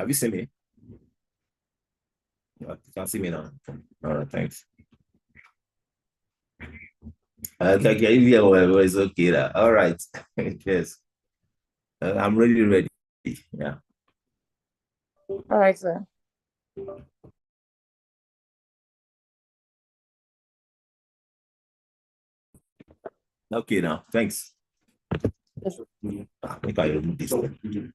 Have you seen me? You can see me now. All right, thanks. Okay, yeah, well, it's okay. All right. Yes. I'm really ready. Yeah. All right, sir. Okay, now. Thanks. Yes, sir. Make I remove this one.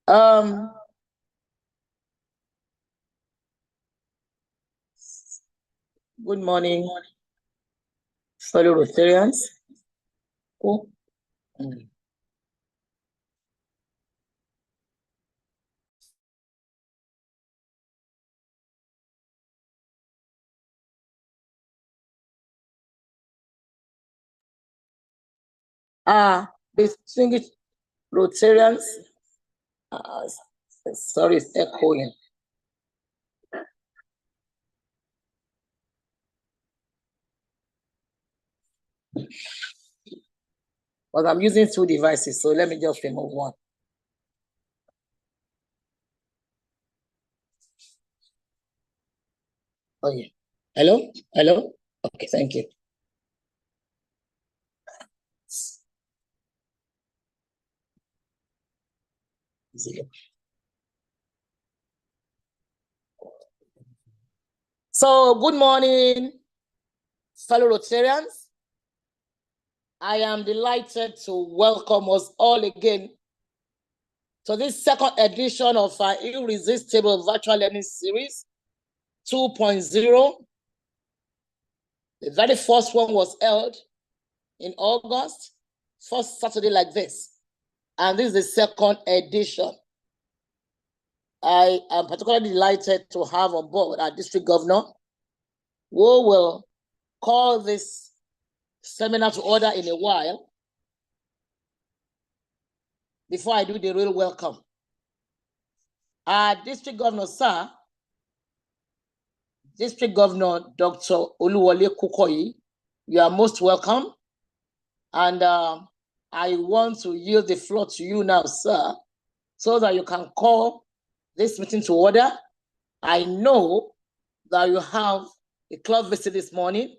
Um, Good morning, fellow Rotarians. Oh. Distinguished Rotarians. Sorry, it's echoing. But I'm using two devices, so let me just remove one. Oh yeah. Hello? Hello? Okay, thank you. So, good morning, fellow Rotarians. I am delighted to welcome us all again to this second edition of our Irresistible Virtual Learning Series 2.0. The very first one was held in August, first Saturday like this. And this is the second edition. I am particularly delighted to have on board our district governor, who will call this seminar to order in a while. Before I do the real welcome, our district governor, sir, District Governor Dr. Oluwole Kukoyi, you are most welcome. And I want to yield the floor to you now, sir, so that you can call this meeting to order. I know that you have a club visit this morning,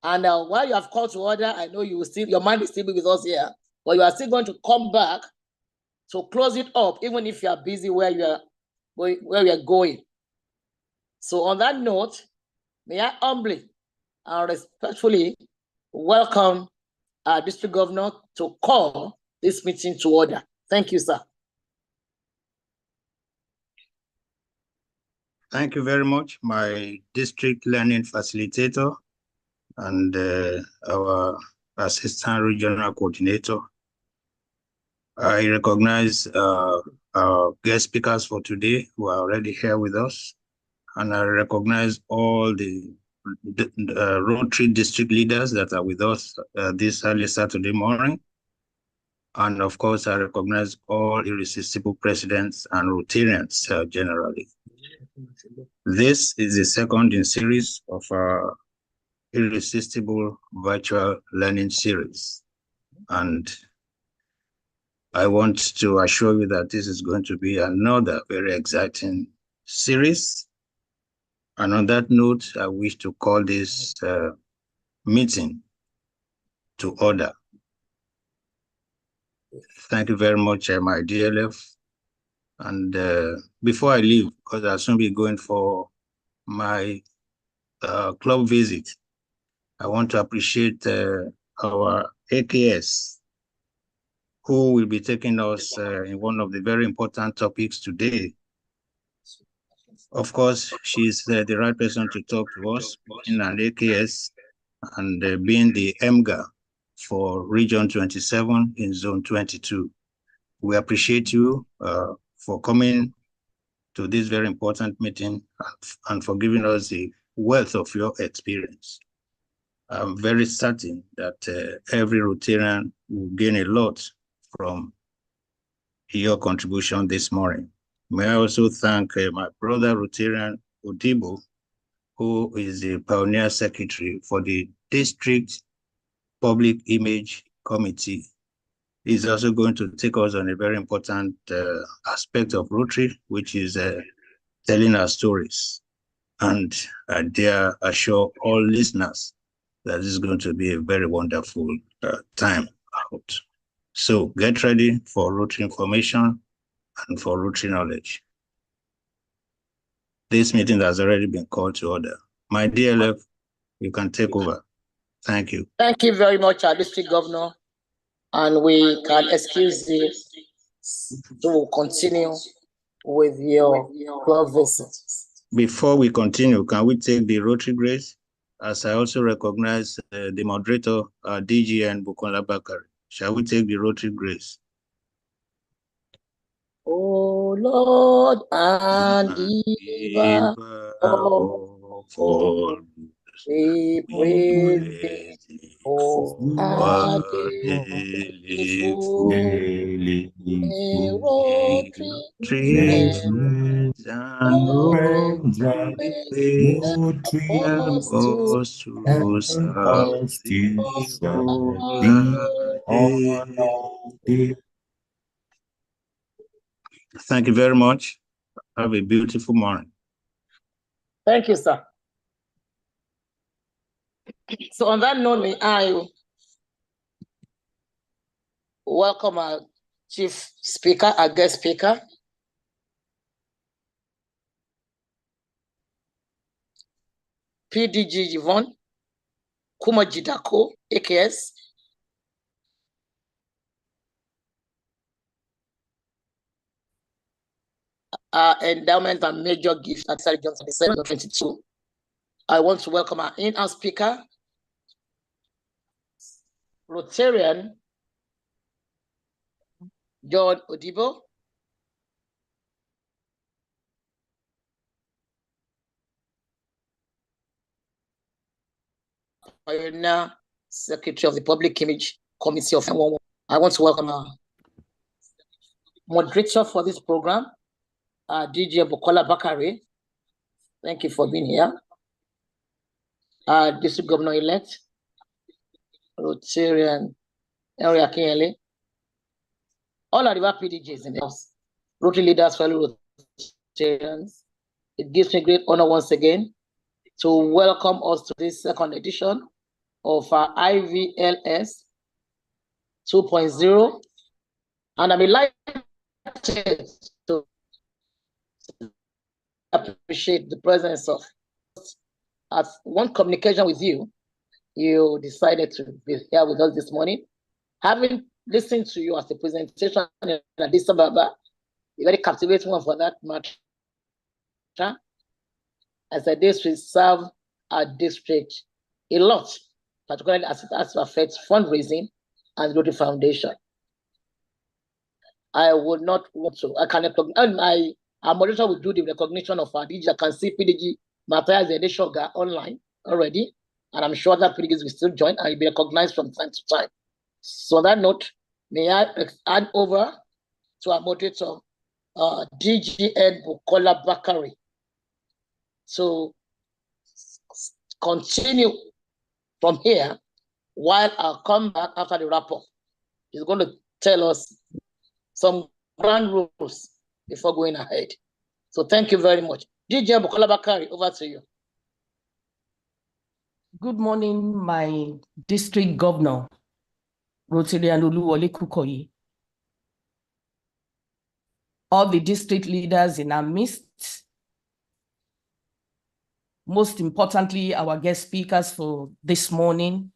and while you have called to order, I know you will still, your mind is still with us here, but you are still going to come back to close it up, even if you are busy where you are going. So on that note, may I humbly and respectfully welcome our district governor to call this meeting to order. Thank you, sir. Thank you very much, my district learning facilitator and our assistant regional coordinator. I recognize our guest speakers for today who are already here with us, and I recognize all the Rotary district leaders that are with us this early Saturday morning. And of course, I recognize all Irresistible presidents and Rotarians generally. This is the second in series of our Irresistible virtual learning series. And I want to assure you that this is going to be another very exciting series. And on that note, I wish to call this meeting to order. Thank you very much, my DLF. And before I leave, because I'll soon be going for my club visit, I want to appreciate our AKS, who will be taking us in one of the very important topics today. Of course, she's the right person to talk to us in an AKS and being the MGA for Region 27 in Zone 22. We appreciate you for coming to this very important meeting and for giving us the wealth of your experience. I'm very certain that every Rotarian will gain a lot from your contribution this morning. May I also thank my brother Rotarian Odibo, who is the Pioneer Secretary for the District Public Image Committee is also going to take us on a very important aspect of Rotary, which is telling our stories. And I dare assure all listeners that this is going to be a very wonderful time out. So get ready for Rotary information and for Rotary knowledge. This meeting has already been called to order. My dear Lef, you can take over. Thank you. Thank you very much, our district governor. And we can excuse you to continue with your club visit. Before we continue, can we take the Rotary Grace? As I also recognize the moderator, DGN Bukola Bakari. Shall we take the Rotary Grace? Oh Lord, and give for we pray for Thank you very much. Have a beautiful morning. Thank you, sir. So on that note, may I welcome our chief speaker, our guest speaker, PDG Yvonne Kumajidako, AKS. Endowment and major gift at Sarah Johnson, 722. I want to welcome our in-house speaker, Rotarian John Odibo. Pioneer Secretary of the Public Image Committee of I want to welcome our moderator for this program, DJ Bukola Bakari. Thank you for being here. District Governor-elect, Rotarian Area Kinyele. All our river PDGs in the house, Rotary leaders, fellow Rotarians. It gives me great honor once again to welcome us to this second edition of our IVLS 2.0. And I'm delighted to appreciate the presence of, at one communication with you, you decided to be here with us this morning. Having listened to you as a presentation in Addis Ababa, a very captivating one for that matter, I said this will serve our district a lot, particularly as it has to affect fundraising and Rotary Foundation. I would not want to, I can recognize, our moderator will do the recognition of our DG. I can see PDG Matthias Edeshoga online already, and I'm sure that PDGs will still join and will be recognized from time to time. So on that note, may I hand over to our moderator, DGN Bukola Bakari, to continue from here while I'll come back after the wrap-up. He's going to tell us some grand rules before going ahead. So thank you very much. DJ Bukola Bakari, over to you. Good morning, my district governor, Rotarian Oluwole Kukoyi. All the district leaders in our midst, most importantly, our guest speakers for this morning,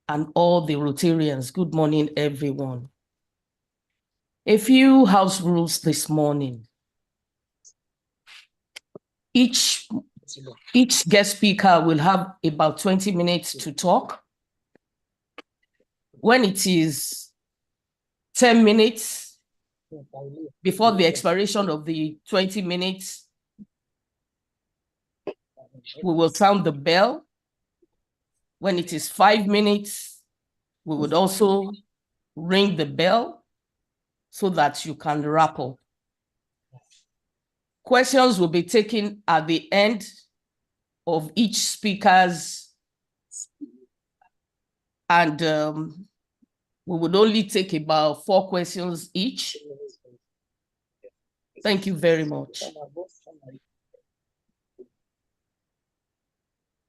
and all the Rotarians. Good morning, everyone. A few house rules this morning. Each guest speaker will have about 20 minutes to talk. When it is 10 minutes before the expiration of the 20 minutes, we will sound the bell. When it is 5 minutes, we would also ring the bell so that you can wrap up. Questions will be taken at the end of each speaker's And we would only take about 4 questions each. Thank you very much.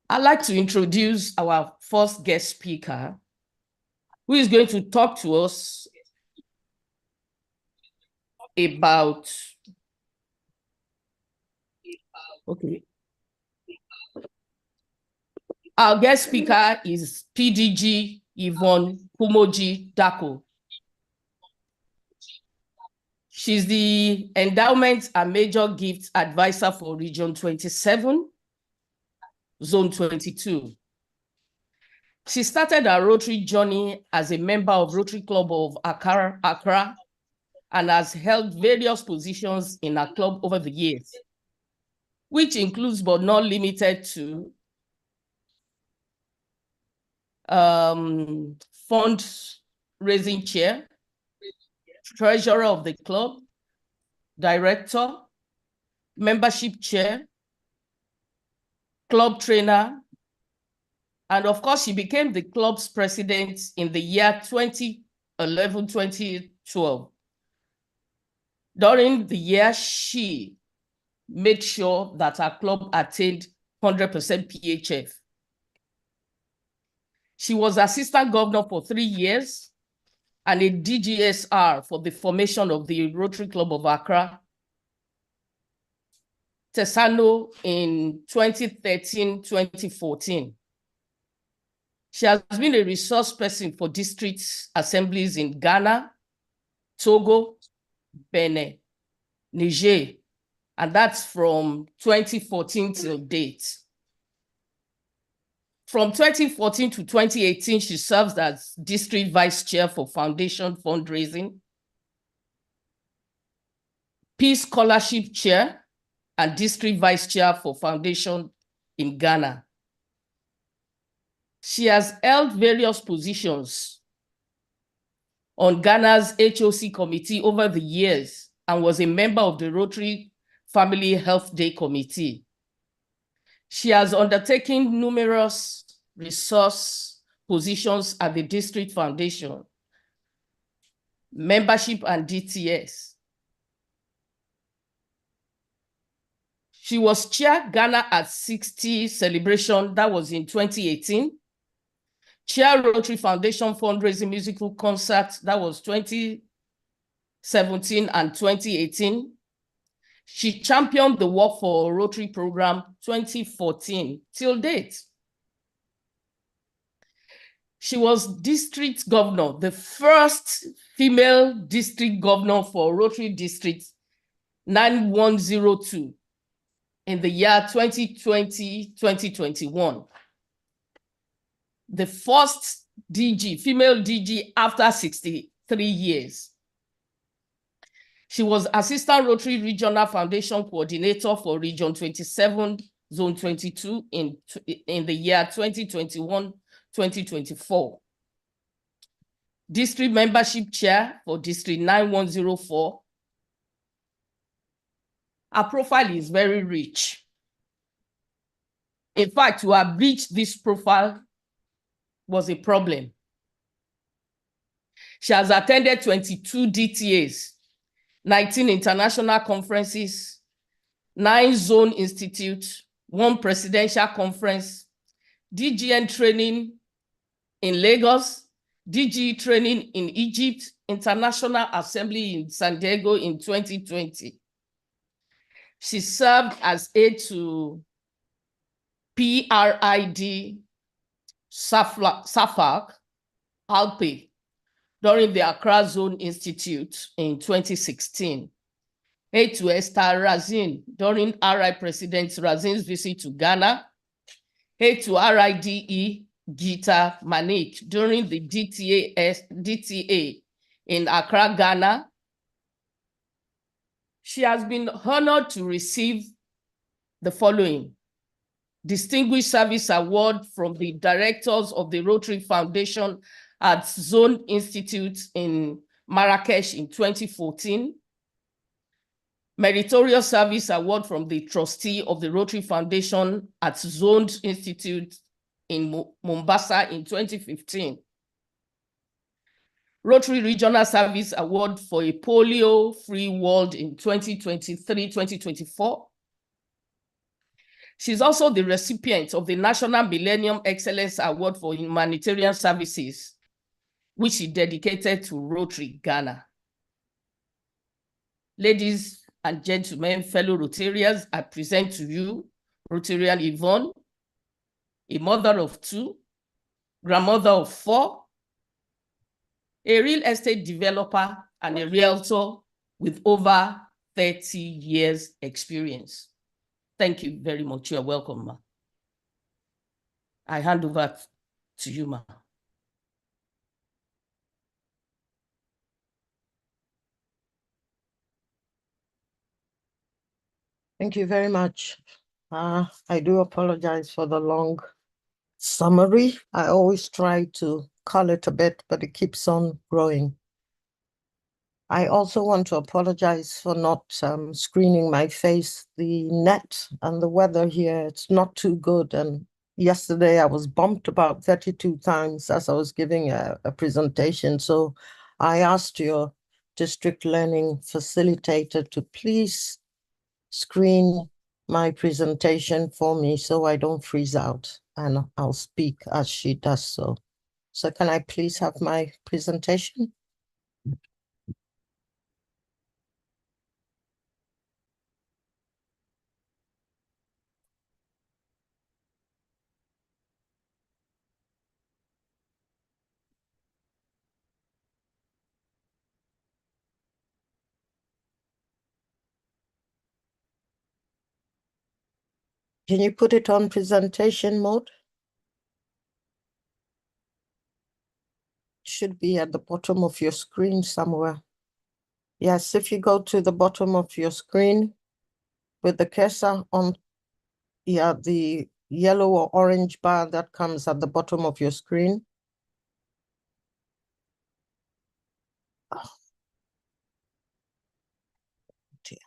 I'd like to introduce our first guest speaker, who is going to talk to us about, Our guest speaker is PDG Yvonne Kumoji Dako. She's the Endowment and Major Gift Advisor for Region 27, Zone 22. She started her Rotary journey as a member of Rotary Club of Accra and has held various positions in her club over the years, which includes but not limited to fundraising chair, treasurer of the club, director, membership chair, club trainer, and of course, she became the club's president in the year 2011-2012. During the year, she made sure that her club attained 100% PHF. She was assistant governor for 3 years and a DGSR for the formation of the Rotary Club of Accra, Tesano, in 2013-2014. She has been a resource person for district assemblies in Ghana, Togo, Benin, Niger, and that's from 2014 till date. From 2014 to 2018, she serves as district vice chair for foundation fundraising, Peace Scholarship chair, and district vice chair for foundation in Ghana. She has held various positions on Ghana's HOC committee over the years and was a member of the Rotary Family Health Day Committee. She has undertaken numerous resource positions at the District Foundation, membership, and DTS. She was chair Ghana at 60 celebration, that was in 2018. Chair Rotary Foundation fundraising musical concert, that was 2017 and 2018. She championed the Work for Rotary program 2014 till date. She was district governor, the first female district governor for Rotary District 9102 in the year 2020-2021. The first DG, female DG after 63 years. She was Assistant Rotary Regional Foundation Coordinator for Region 27, Zone 22 in the year 2021-2024. District Membership Chair for District 9104. Her profile is very rich. In fact, to have reached this profile was a problem. She has attended 22 DTAs, 19 international conferences, 9 zone institutes, 1 presidential conference, DGN training in Lagos, DG training in Egypt, International Assembly in San Diego in 2020. She served as aide to PRID SAFAC Alpe during the Accra Zone Institute in 2016. Aide to Esther Razin during RI President Razin's visit to Ghana. Aide to RIDE Gita Manik during the DTA in Accra, Ghana. She has been honored to receive the following: Distinguished Service Award from the Directors of the Rotary Foundation at Zone Institute in Marrakesh in 2014. Meritorious Service Award from the Trustee of the Rotary Foundation at Zone Institute in Mombasa in 2015. Rotary Regional Service Award for a polio-free world in 2023-2024. She's also the recipient of the National Millennium Excellence Award for Humanitarian Services, which she dedicated to Rotary Ghana. Ladies and gentlemen, fellow Rotarians, I present to you Rotarian Yvonne, a mother of 2, grandmother of 4, a real estate developer and a realtor with over 30 years experience. Thank you very much. You're welcome, ma. I hand over to you, ma. Thank you very much. I do apologize for the long summary. I always try to cull it a bit, but it keeps on growing. I also want to apologize for not screening my face. The net and the weather here, it's not too good. And yesterday I was bumped about 32 times as I was giving a presentation. So I asked your district learning facilitator to please screen my presentation for me so I don't freeze out, and I'll speak as she does so. So can I please have my presentation? Can you put it on presentation mode? Should be at the bottom of your screen somewhere. Yes, if you go to the bottom of your screen with the cursor on, yeah, the yellow or orange bar that comes at the bottom of your screen. Oh. Dear.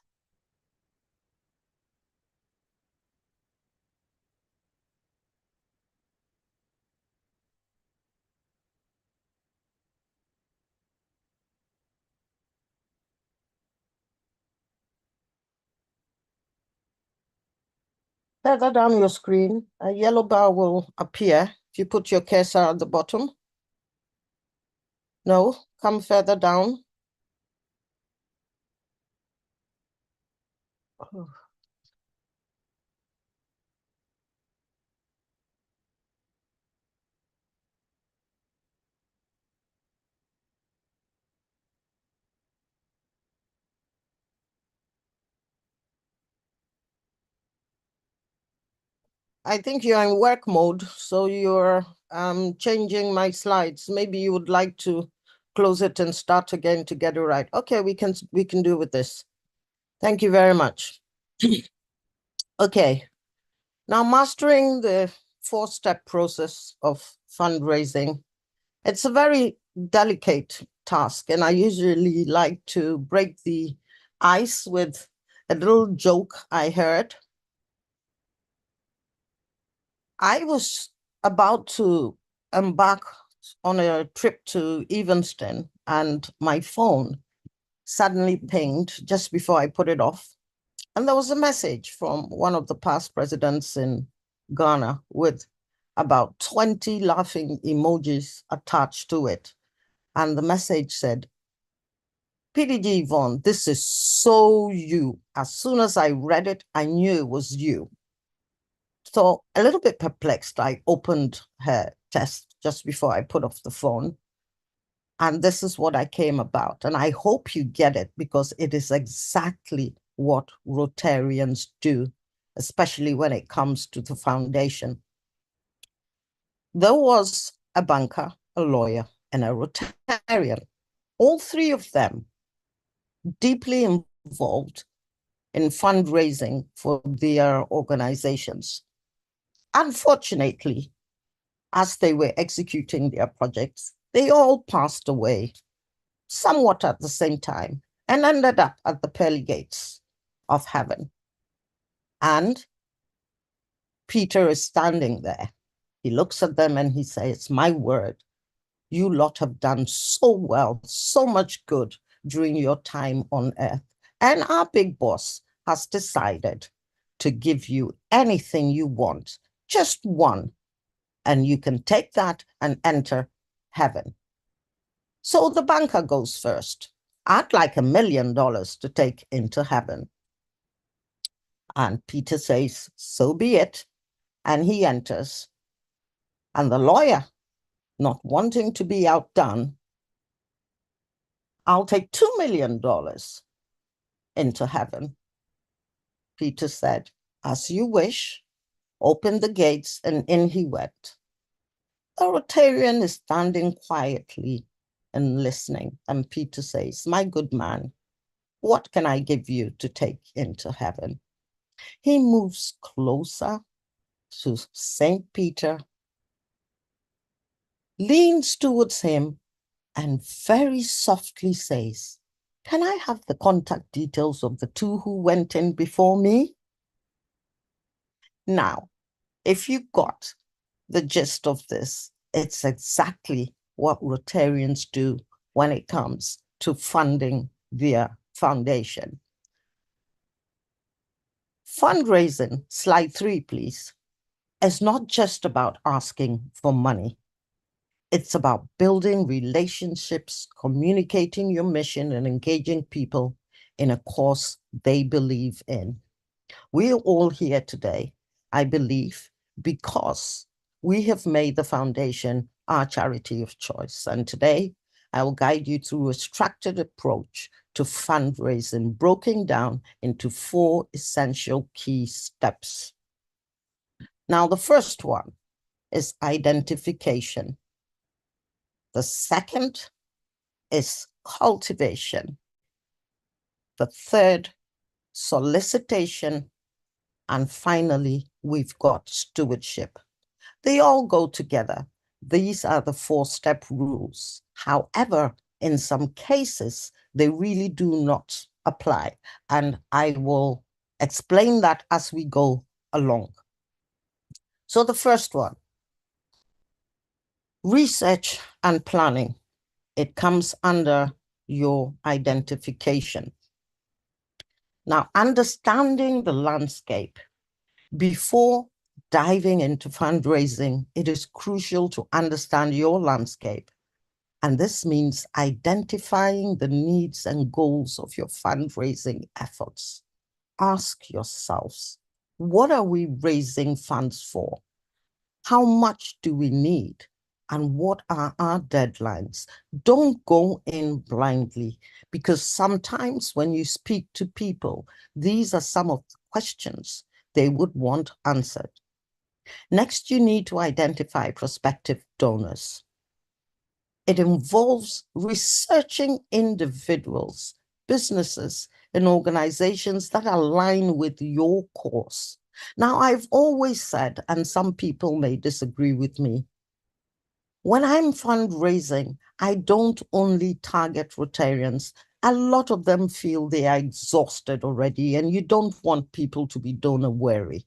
Further down your screen, a yellow bar will appear if you put your cursor at the bottom. No, come further down. Oh. I think you're in work mode, so you're changing my slides. Maybe you would like to close it and start again to get it right. Okay, we can do with this. Thank you very much. Okay, now mastering the 4-step process of fundraising. It's a very delicate task, and I usually like to break the ice with a little joke I heard. I was about to embark on a trip to Evanston, and my phone suddenly pinged just before I put it off. And there was a message from one of the past presidents in Ghana with about 20 laughing emojis attached to it. And the message said, "PDG Yvonne, this is so you. As soon as I read it, I knew it was you." So a little bit perplexed, I opened her test just before I put off the phone. And this is what I came about. And I hope you get it, because it is exactly what Rotarians do, especially when it comes to the foundation. There was a banker, a lawyer, and a Rotarian. All 3 of them deeply involved in fundraising for their organizations. Unfortunately, as they were executing their projects, they all passed away somewhat at the same time and ended up at the pearly gates of heaven. And Peter is standing there. He looks at them and he says, "My word, You lot have done so well, so much good during your time on earth. And our big boss has decided to give you anything you want, just one, and you can take that and enter heaven. So the banker goes first. I'd like $1 million to take into heaven. And Peter says, so be it. And he enters. And the lawyer, not wanting to be outdone, I'll take $2 million into heaven. Peter said, as you wish. Opened the gates, and in he went. The Rotarian is standing quietly and listening. And Peter says, my good man, what can I give you to take into heaven? He moves closer to St. Peter, leans towards him, and very softly says, can I have the contact details of the two who went in before me? Now, if you got the gist of this, it's exactly what Rotarians do when it comes to funding their foundation. Fundraising, slide 3, please, is not just about asking for money. It's about building relationships, communicating your mission, and engaging people in a cause they believe in. We're all here today, I believe, because we have made the foundation our charity of choice. And today, I will guide you through a structured approach to fundraising, broken down into 4 essential key steps. Now, the first one is identification. The second is cultivation. The third, solicitation. And finally, we've got stewardship. They all go together. These are the 4-step rules. However, in some cases, they really do not apply. And I will explain that as we go along. So the first one, research and planning. It comes under your identification. Now, understanding the landscape. Before diving into fundraising, it is crucial to understand your landscape. And this means identifying the needs and goals of your fundraising efforts. Ask yourselves, what are we raising funds for? How much do we need? And what are our deadlines? Don't go in blindly, because sometimes when you speak to people, these are some of the questions they would want answered. Next, you need to identify prospective donors. It involves researching individuals, businesses, and organizations that align with your cause. Now, I've always said, and some people may disagree with me, when I'm fundraising, I don't only target Rotarians. A lot of them feel they are exhausted already, and you don't want people to be donor weary.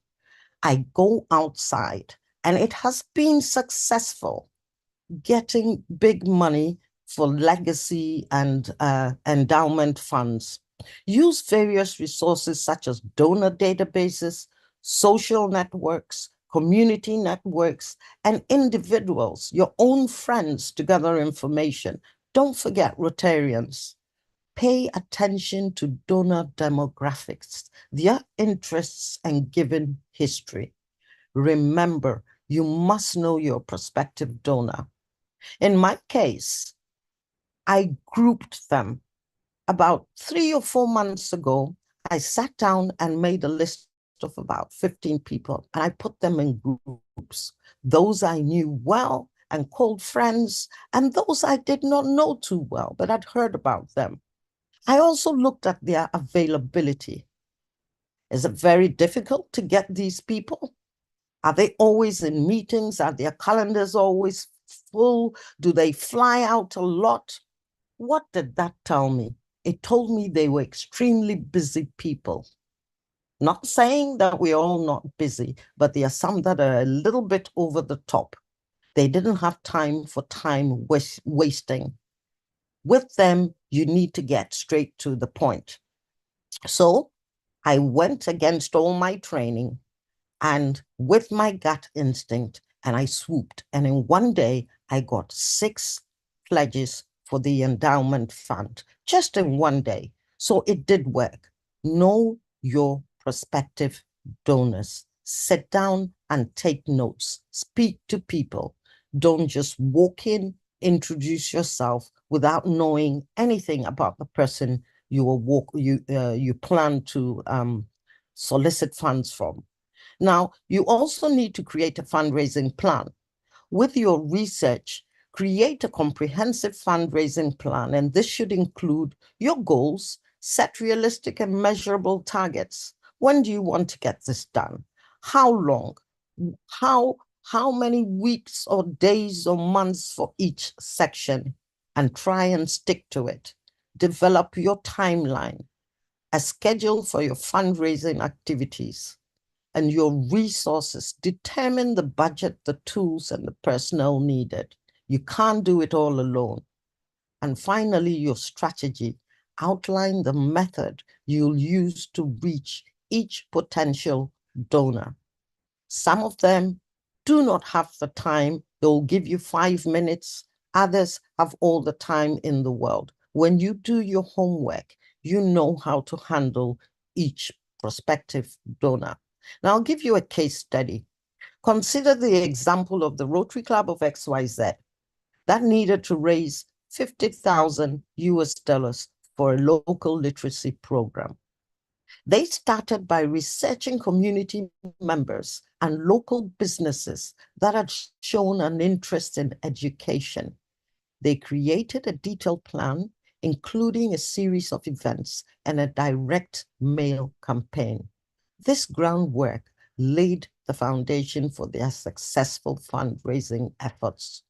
I go outside, and it has been successful getting big money for legacy and endowment funds. Use various resources such as donor databases, social networks, community networks, and individuals, your own friends, to gather information. Don't forget Rotarians. Pay attention to donor demographics, their interests, and giving history. Remember, you must know your prospective donor. In my case, I grouped them. About 3 or 4 months ago, I sat down and made a list of about 15 people, and I put them in groups. Those I knew well and called friends, and those I did not know too well, but I'd heard about them. I also looked at their availability. Is it very difficult to get these people? Are they always in meetings? Are their calendars always full? Do they fly out a lot? What did that tell me? It told me they were extremely busy people. Not saying that we're all not busy, but there are some that are a little bit over the top. They didn't have time for time wasting. With them, you need to get straight to the point. So I went against all my training and with my gut instinct, and I swooped. And in one day, I got 6 pledges for the endowment fund, just in one day. So it did work. Know your prospective donors. Sit down and take notes. Speak to people. Don't just walk in, introduce yourself without knowing anything about the person you plan to solicit funds from. Now, you also need to create a fundraising plan. With your research, create a comprehensive fundraising plan, and this should include your goals, set realistic and measurable targets. When do you want to get this done? How long? How many weeks or days or months for each section? And try and stick to it. Develop your timeline, a schedule for your fundraising activities, and your resources. Determine the budget, the tools, and the personnel needed. You can't do it all alone. And finally, your strategy. Outline the method you'll use to reach each potential donor. Some of them do not have the time. They'll give you 5 minutes. Others have all the time in the world. When you do your homework, you know how to handle each prospective donor. Now, I'll give you a case study. Consider the example of the Rotary Club of XYZ that needed to raise 50,000 US dollars for a local literacy program. They started by researching community members and local businesses that had shown an interest in education. They created a detailed plan, including a series of events and a direct mail campaign. This groundwork laid the foundation for their successful fundraising efforts.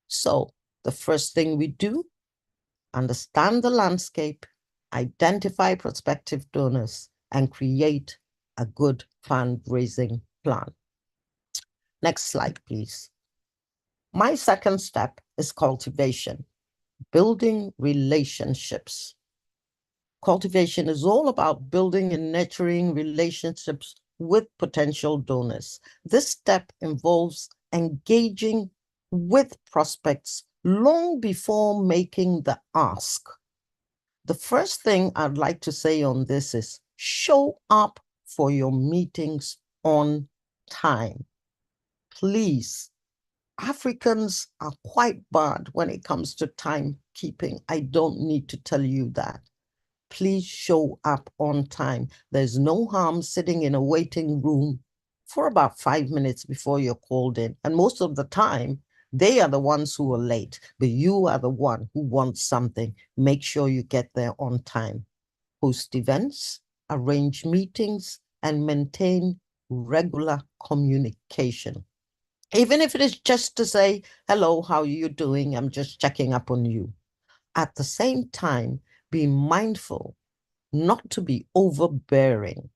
So the first thing we do, understand the landscape, identify prospective donors, and create a good fundraising plan. Next slide, please. My second step is cultivation, building relationships. Cultivation is all about building and nurturing relationships with potential donors. This step involves engaging with prospects long before making the ask. The first thing I'd like to say on this is show up for your meetings on time. Please, Africans are quite bad when it comes to timekeeping. I don't need to tell you that. Please show up on time. There's no harm sitting in a waiting room for about 5 minutes before you're called in. And most of the time, they are the ones who are late, but you are the one who wants something. Make sure you get there on time. Host events, arrange meetings, and maintain regular communication. Even if it is just to say, hello, how are you doing? I'm just checking up on you. At the same time, be mindful not to be overbearing.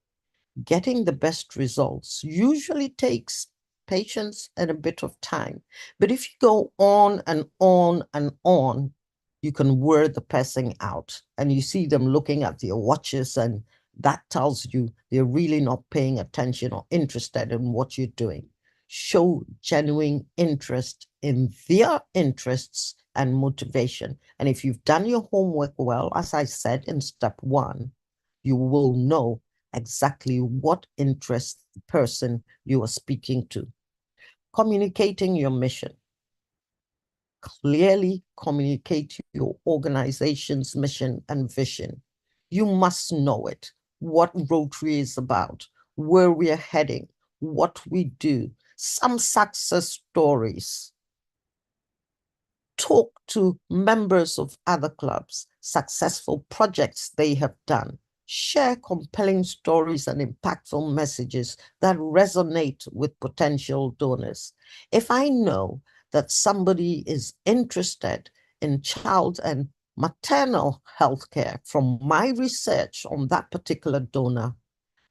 Getting the best results usually takes patience and a bit of time. But if you go on and on and on, you can wear the person out and you see them looking at their watches, and that tells you they're really not paying attention or interested in what you're doing. Show genuine interest in their interests and motivation. And if you've done your homework well, as I said in step 1, you will know exactly what interests the person you are speaking to. Communicating your mission. Clearly communicate your organization's mission and vision. You must know it, what Rotary is about, where we are heading, what we do, some success stories. Talk to members of other clubs, successful projects they have done. Share compelling stories and impactful messages that resonate with potential donors. If I know that somebody is interested in child and maternal health care from my research on that particular donor,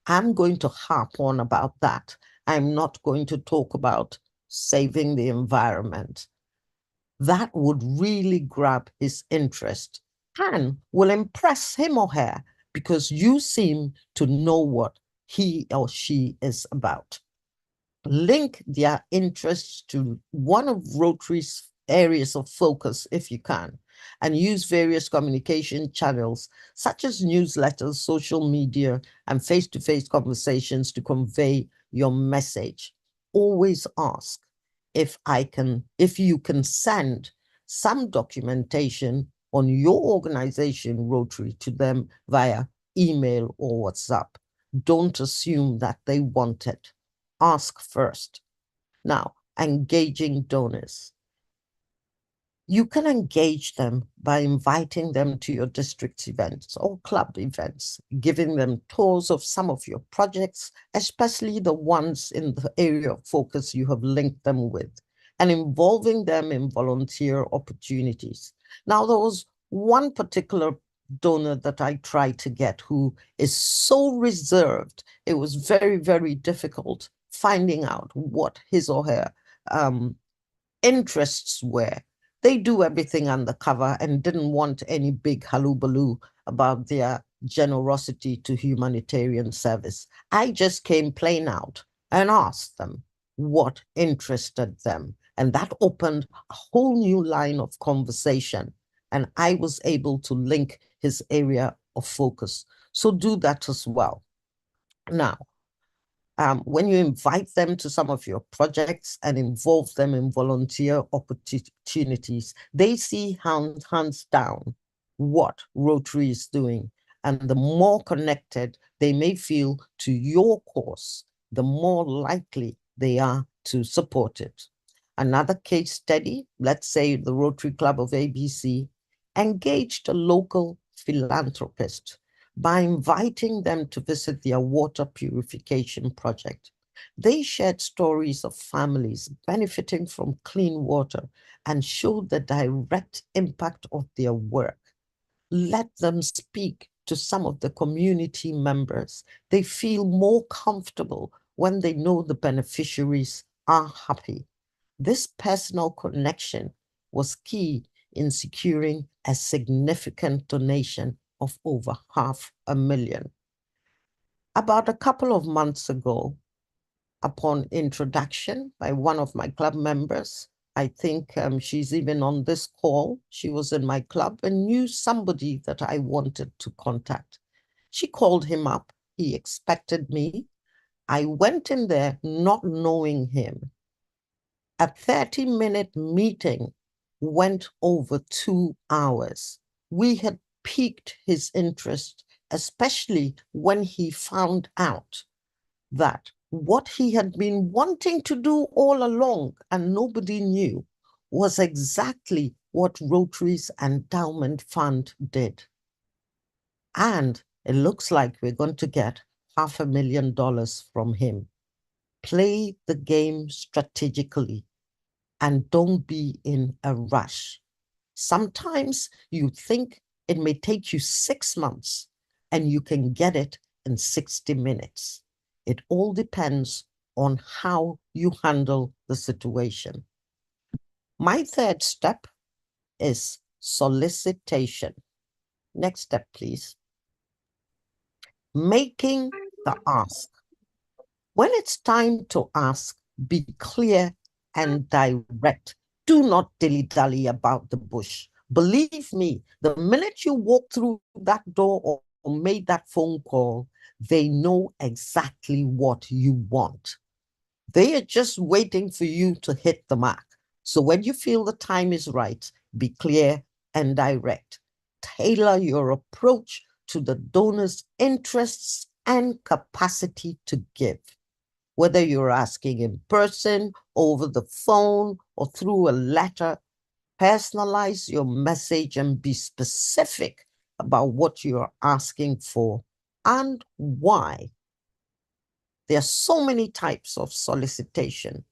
I'm going to harp on about that. I'm not going to talk about saving the environment. That would really grab his interest and will impress him or her because you seem to know what he or she is about. Link their interests to one of Rotary's areas of focus if you can, and use various communication channels such as newsletters, social media, and face-to-face conversations to convey your message. Always ask if you can send some documentation on your organization, Rotary, to them via email or WhatsApp. Don't assume that they want it. Ask first. Now, engaging donors. You can engage them by inviting them to your district events or club events, giving them tours of some of your projects, especially the ones in the area of focus you have linked them with, and involving them in volunteer opportunities. Now, there was one particular donor that I tried to get who is so reserved. It was very, very difficult finding out what his or her interests were. They do everything undercover and didn't want any big hullabaloo about their generosity to humanitarian service. I just came plain out and asked them what interested them. And that opened a whole new line of conversation. And I was able to link his area of focus. So do that as well. Now, when you invite them to some of your projects and involve them in volunteer opportunities, they see hands down what Rotary is doing. And the more connected they may feel to your cause, the more likely they are to support it. Another case study, let's say the Rotary Club of ABC, engaged a local philanthropist by inviting them to visit their water purification project. They shared stories of families benefiting from clean water and showed the direct impact of their work. Let them speak to some of the community members. They feel more comfortable when they know the beneficiaries are happy. This personal connection was key in securing a significant donation of over $500,000. About a couple of months ago, upon introduction by one of my club members, I think she's even on this call, she was in my club and knew somebody that I wanted to contact. She called him up. He expected me. I went in there not knowing him. A 30-minute meeting went over 2 hours. We had piqued his interest, especially when he found out that what he had been wanting to do all along and nobody knew was exactly what Rotary's Endowment Fund did. And it looks like we're going to get $500,000 from him. Play the game strategically and don't be in a rush. Sometimes you think it may take you 6 months and you can get it in 60 minutes. It all depends on how you handle the situation. My third step is solicitation. Next step, please. Making the ask. When it's time to ask, be clear and direct. Do not dilly-dally about the bush. Believe me, the minute you walk through that door or made that phone call, they know exactly what you want. They are just waiting for you to hit the mark. So when you feel the time is right, be clear and direct. Tailor your approach to the donor's interests and capacity to give. Whether you're asking in person, over the phone, or through a letter, personalize your message and be specific about what you're asking for and why. There are so many types of solicitation.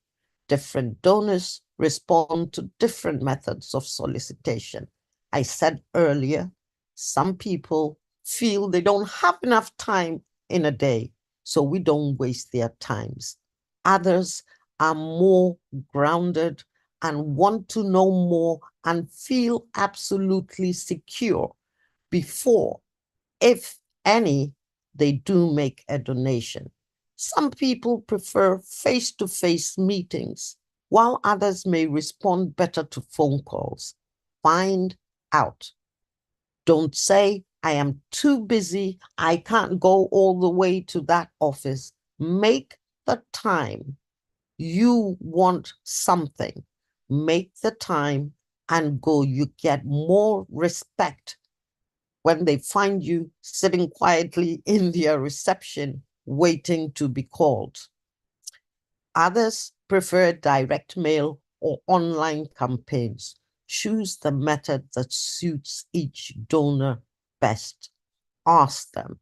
Different donors respond to different methods of solicitation. I said earlier, some people feel they don't have enough time in a day, so we don't waste their times. Others are more grounded and want to know more and feel absolutely secure before, if any, they do make a donation. Some people prefer face-to-face meetings, while others may respond better to phone calls. Find out. Don't say, I am too busy, I can't go all the way to that office. Make the time. You want something. Make the time and go. You get more respect when they find you sitting quietly in their reception, waiting to be called. Others prefer direct mail or online campaigns. Choose the method that suits each donor best. Ask them.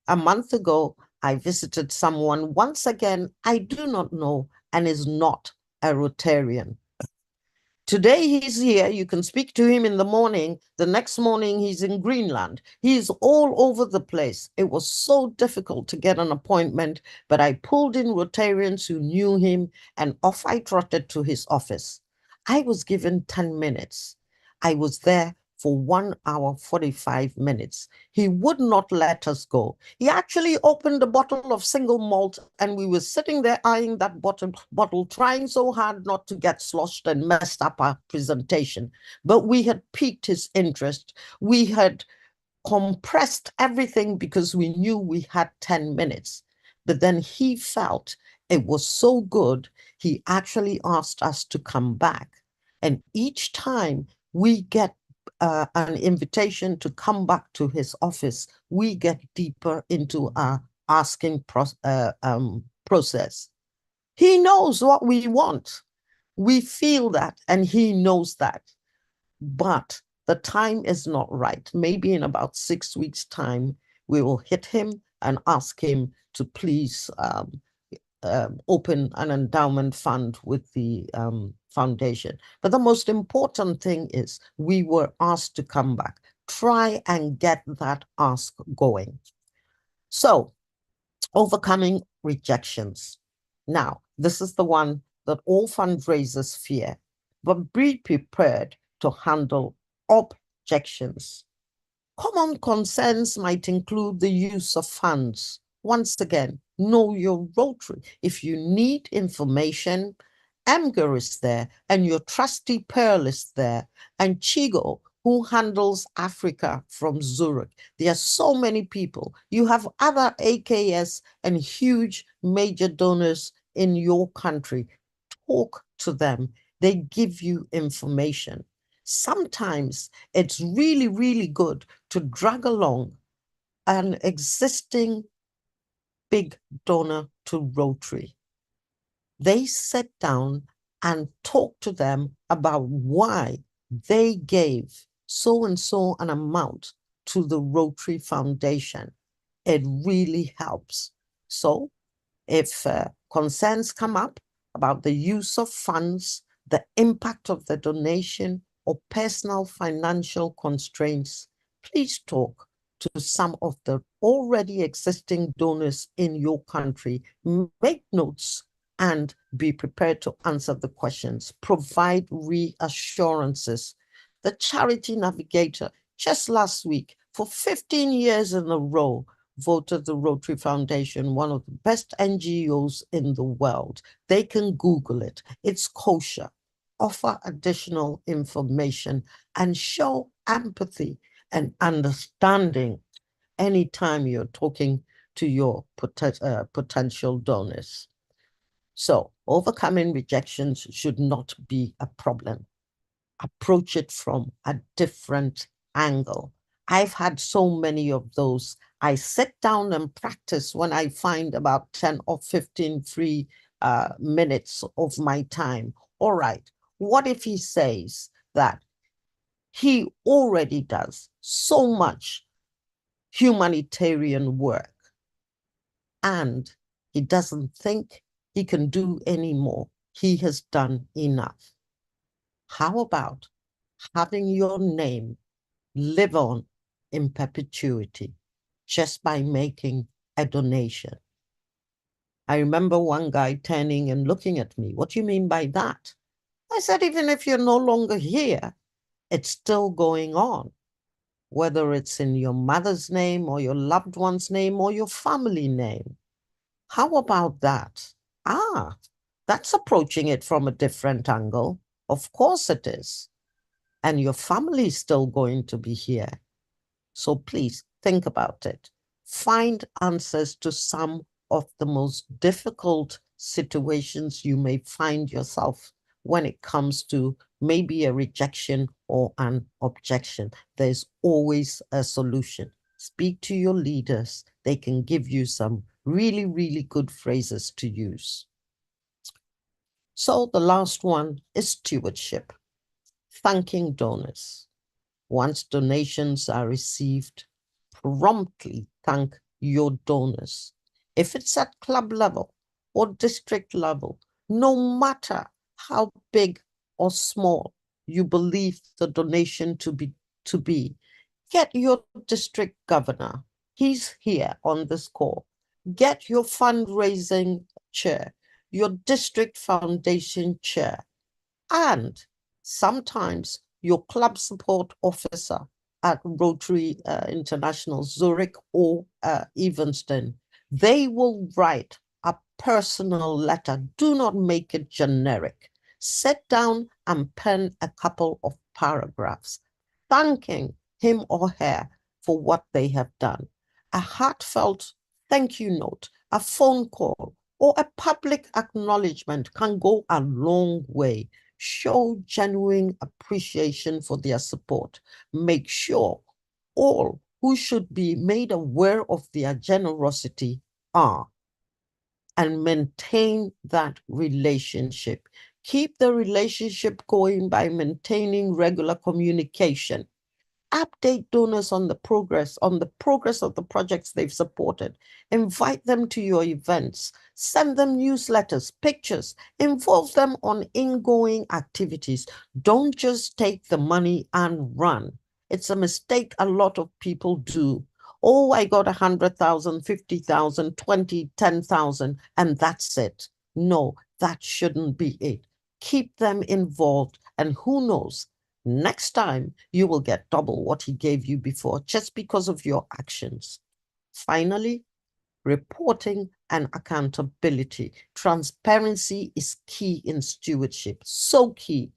A month ago, I visited someone, once again, I do not know, and is not a Rotarian. Today he's here, you can speak to him in the morning, the next morning he's in Greenland. He's all over the place. It was so difficult to get an appointment, but I pulled in Rotarians who knew him and off I trotted to his office. I was given 10 minutes. I was there for 1 hour, 45 minutes. He would not let us go. He actually opened a bottle of single malt and we were sitting there eyeing that bottle, trying so hard not to get sloshed and messed up our presentation. But we had piqued his interest. We had compressed everything because we knew we had 10 minutes. But then he felt it was so good, he actually asked us to come back. And each time we get an invitation to come back to his office, we get deeper into our asking process. He knows what we want. We feel that, and he knows that. But the time is not right. Maybe in about 6 weeks' time, we will hit him and ask him to please open an endowment fund with the foundation. But the most important thing is we were asked to come back. Try and get that ask going. So, overcoming rejections. Now, this is the one that all fundraisers fear, but be prepared to handle objections. Common concerns might include the use of funds. Once again, know your Rotary. If you need information, Amger is there, and your trusty Pearl is there, and Chigo, who handles Africa from Zurich. There are so many people. You have other AKS and huge major donors in your country. Talk to them. They give you information. Sometimes it's really, really good to drag along an existing big donor to Rotary. They sit down and talk to them about why they gave so and so an amount to the Rotary Foundation. It really helps. So if concerns come up about the use of funds, the impact of the donation, or personal financial constraints, please talk to some of the already existing donors in your country. Make notes and be prepared to answer the questions. Provide reassurances. The Charity Navigator, just last week, for 15 years in a row, voted the Rotary Foundation one of the best NGOs in the world. They can Google it. It's kosher. Offer additional information and show empathy and understanding anytime you're talking to your potential donors. So overcoming rejections should not be a problem. Approach it from a different angle. I've had so many of those. I sit down and practice when I find about 10 or 15 free minutes of my time. All right, what if he says that he already does so much humanitarian work and he doesn't think he can do any more? He has done enough. How about having your name live on in perpetuity just by making a donation? I remember one guy turning and looking at me. What do you mean by that? I said, even if you're no longer here, it's still going on, whether it's in your mother's name or your loved one's name or your family name. How about that? Ah, that's approaching it from a different angle. Of course it is. And your family is still going to be here. So please think about it. Find answers to some of the most difficult situations you may find yourself when it comes to maybe a rejection or an objection. There's always a solution. Speak to your leaders. They can give you some really, really good phrases to use. So the last one is stewardship. Thanking donors. Once donations are received, promptly thank your donors. If it's at club level or district level, no matter how big or small you believe the donation to be, get your district governor. He's here on this call. Get your fundraising chair, your district foundation chair, and sometimes your club support officer at Rotary International Zurich or Evanston. They will write a personal letter. Do not make it generic. Sit down and pen a couple of paragraphs thanking him or her for what they have done. A heartfelt thank you note, a phone call, or a public acknowledgement can go a long way. Show genuine appreciation for their support. Make sure all who should be made aware of their generosity are, and maintain that relationship. Keep the relationship going by maintaining regular communication. Update donors on the progress of the projects they've supported. Invite them to your events. Send them newsletters, pictures. Involve them on ongoing activities. Don't just take the money and run. It's a mistake a lot of people do. Oh, I got 100,000, 50,000, 20, 10,000, and that's it. No, that shouldn't be it. Keep them involved, and who knows, next time you will get double what he gave you before just because of your actions. Finally, reporting and accountability. Transparency is key in stewardship, so key.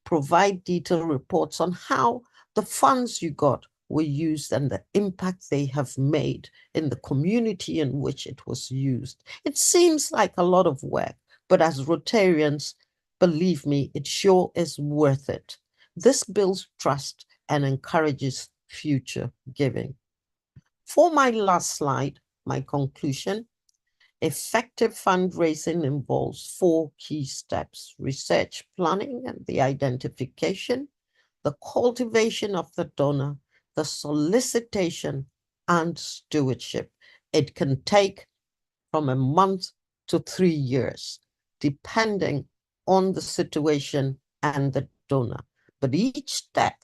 Provide detailed reports on how the funds you got were used and the impact they have made in the community in which it was used. It seems like a lot of work, but as Rotarians, believe me, it sure is worth it. This builds trust and encourages future giving. For my last slide, my conclusion, effective fundraising involves 4 key steps: research, planning, and the identification, the cultivation of the donor, the solicitation, and stewardship. It can take from a month to 3 years, depending on the situation and the donor. But each step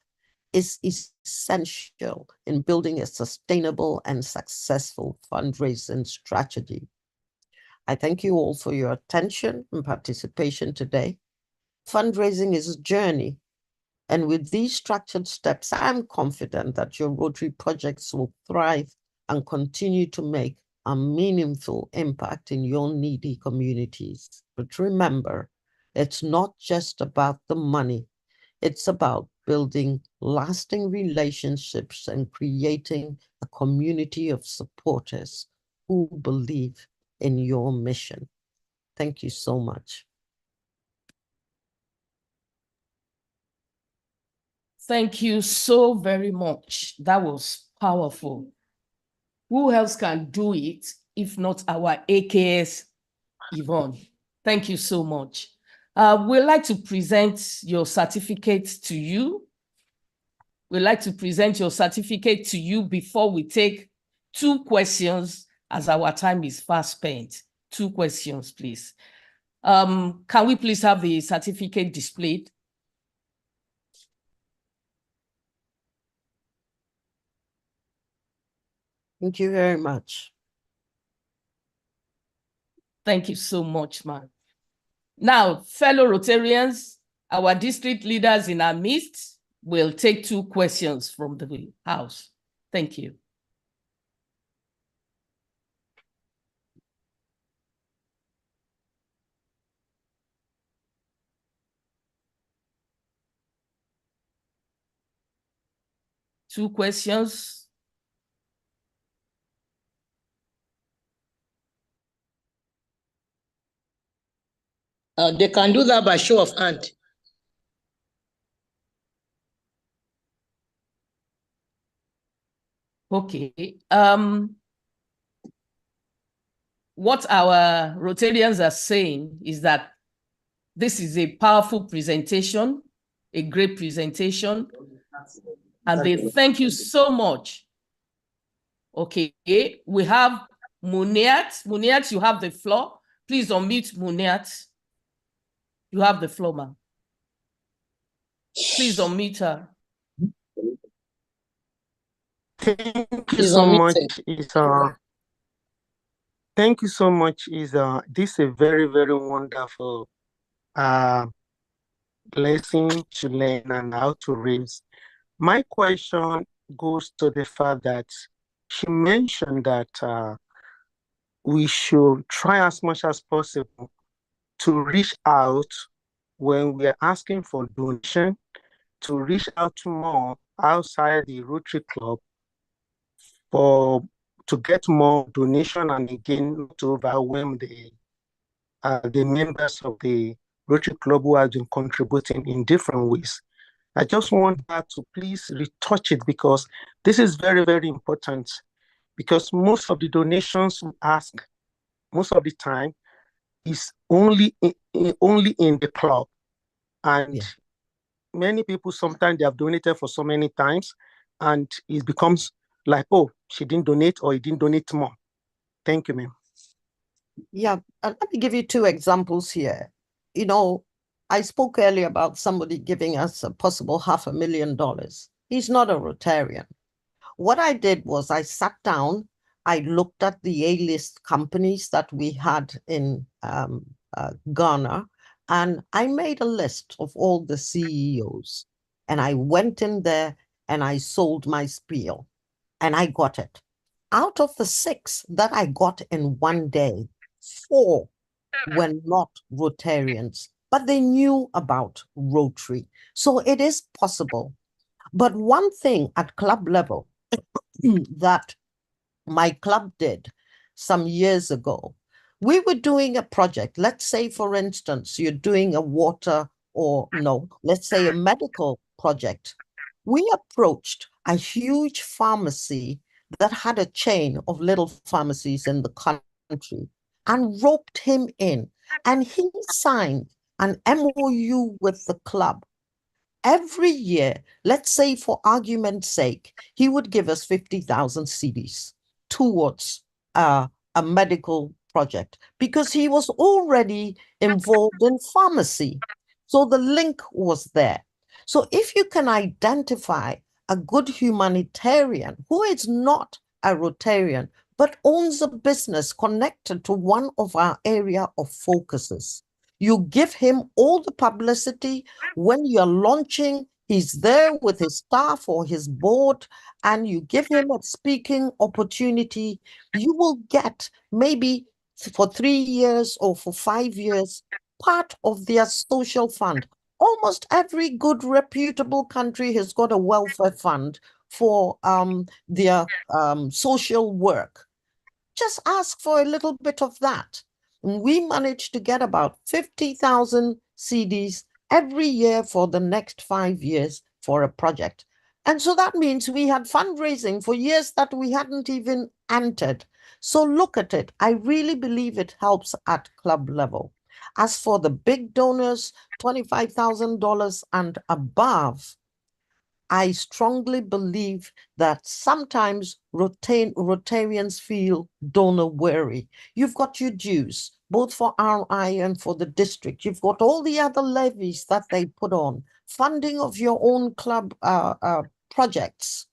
is essential in building a sustainable and successful fundraising strategy. I thank you all for your attention and participation today. Fundraising is a journey, and with these structured steps, I'm confident that your Rotary projects will thrive and continue to make a meaningful impact in your needy communities. But remember, it's not just about the money. It's about building lasting relationships and creating a community of supporters who believe in your mission. Thank you so much. Thank you so very much. That was powerful. Who else can do it if not our AKS Yvonne? Thank you so much. We'd like to present your certificate to you. We'd like to present your certificate to you before we take 2 questions, as our time is fast spent. 2 questions, please. Can we please have the certificate displayed? Thank you very much. Thank you so much, man. Now, fellow Rotarians, our district leaders in our midst will take 2 questions from the House. Thank you. Two questions. They can do that by show of hand. Okay. What our Rotarians are saying is that this is a powerful presentation, a great presentation, and they thank you so much. Okay, we have Muniat. Muniat, you have the floor. Please unmute Muniat. You have the floor, ma'am. Please unmute her. Thank you so much. Thank you so much. This is a very, very wonderful lesson to learn and how to raise. My question goes to the fact that she mentioned that we should try as much as possible to reach out when we are asking for donation, to reach out more outside the Rotary Club to get more donation, and again not to overwhelm the members of the Rotary Club who have been contributing in different ways. I just want that to please retouch it, because this is very, very important, because most of the donations we ask most of the time is only in the club, and many people sometimes they have donated for so many times, and it becomes like, oh, she didn't donate or he didn't donate more. Thank you, ma'am. Yeah, let me give you 2 examples here. You know, I spoke earlier about somebody giving us a possible $500,000. He's not a Rotarian. What I did was I sat down, I looked at the A-list companies that we had in Ghana, and I made a list of all the CEOs. And I went in there and I sold my spiel, and I got it. Out of the 6 that I got in one day, 4 were not Rotarians, but they knew about Rotary. So it is possible. But one thing at club level that my club did some years ago, we were doing a project. Let's say, for instance, you're doing a water let's say a medical project. We approached a huge pharmacy that had a chain of little pharmacies in the country and roped him in, and he signed an MOU with the club. Every year, let's say for argument's sake, he would give us 50,000 cedis towards a medical project, because he was already involved in pharmacy. So the link was there. So if you can identify a good humanitarian who is not a Rotarian, but owns a business connected to one of our area of focuses, you give him all the publicity. When you're launching, he's there with his staff or his board, and you give him a speaking opportunity. You will get, maybe for 3 years or for 5 years, part of their social fund. Almost every good, reputable country has got a welfare fund for their social work. Just ask for a little bit of that. We managed to get about 50,000 cedis every year for the next 5 years for a project. And so that means we had fundraising for years that we hadn't even entered. So look at it. I really believe it helps at club level. As for the big donors, $25,000 and above, I strongly believe that sometimes Rotarians feel donor worry. You've got your dues, both for RI and for the district. You've got all the other levies that they put on, funding of your own club projects.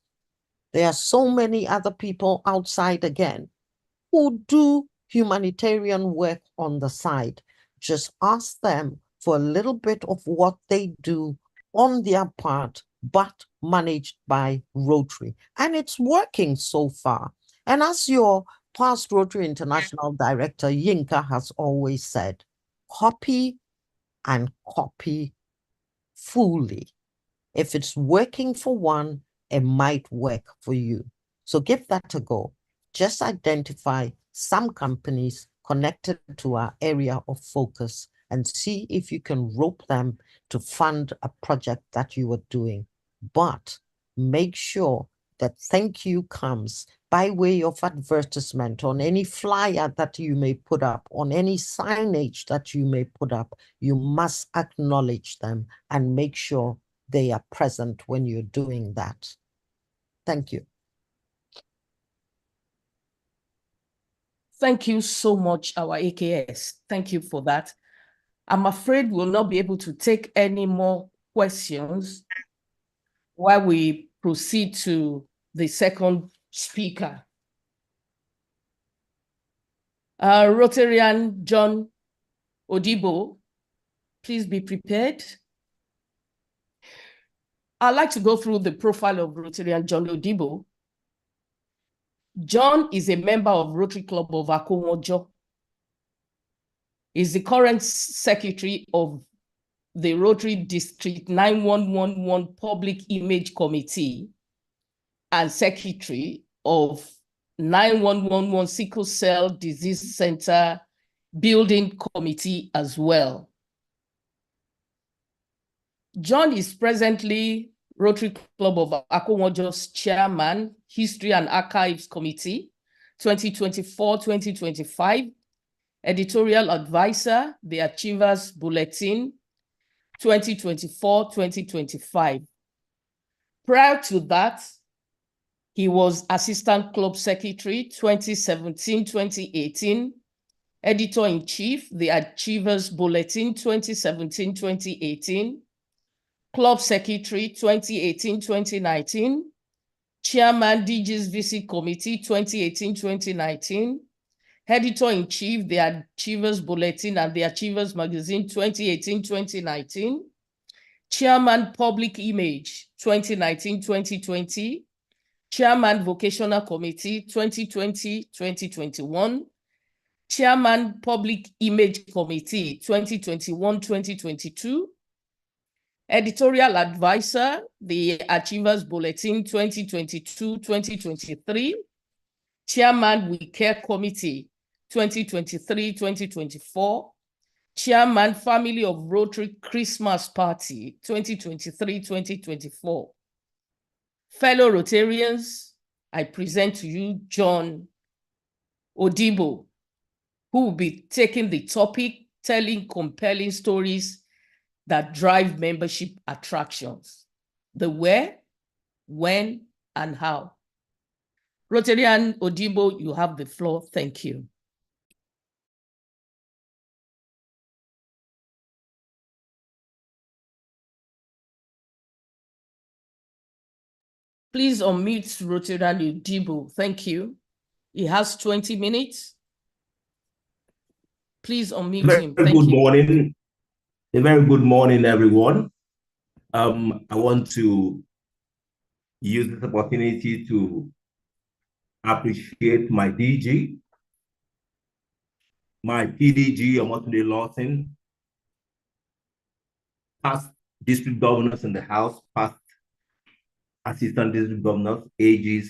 There are so many other people outside again who do humanitarian work on the side. Just ask them for a little bit of what they do on their part, but managed by Rotary. And it's working so far. And as your past Rotary International Director, Yinka, has always said, copy and copy fully. If it's working for one, it might work for you. So give that a go. Just identify some companies connected to our area of focus and see if you can rope them to fund a project that you are doing. But make sure that thank you comes by way of advertisement on any flyer that you may put up, on any signage that you may put up. You must acknowledge them and make sure they are present when you're doing that. Thank you. Thank you so much, our AKS. Thank you for that. I'm afraid we'll not be able to take any more questions while we proceed to the second speaker. Rotarian John Odibo, please be prepared. I'd like to go through the profile of Rotarian John Odibo. John is a member of Rotary Club of Akomojo. He's the current secretary of the Rotary District 9111 Public Image Committee and secretary of 9111 Sickle Cell Disease Center Building Committee as well. John is presently Rotary Club of Akomojo's chairman, History and Archives Committee, 2024-2025, editorial advisor, The Achievers Bulletin, 2024-2025. Prior to that, he was Assistant Club Secretary, 2017-2018, Editor-in-Chief, The Achievers Bulletin, 2017-2018, Club Secretary, 2018-2019, Chairman, DG's Visit Committee, 2018-2019, Editor-in-Chief, The Achievers Bulletin and The Achievers Magazine, 2018-2019, Chairman, Public Image, 2019-2020, Chairman, Vocational Committee, 2020-2021, Chairman, Public Image Committee, 2021-2022, Editorial Advisor, The Achievers Bulletin, 2022-2023, Chairman, We Care Committee, 2023-2024, Chairman, Family of Rotary Christmas Party, 2023-2024. Fellow Rotarians, I present to you John Odibo, who will be taking the topic, telling compelling stories that drive membership attractions. The where, when, and how. Rotarian Odibo, you have the floor. Thank you. Please unmute Rotarian Odibo. Thank you. He has 20 minutes. Please unmute him. Thank Good you. morning. A very good morning, everyone. I want to use this opportunity to appreciate my DG, my PDG, Omotunde Lawson, past district governors in the House, past assistant district governors, AGs,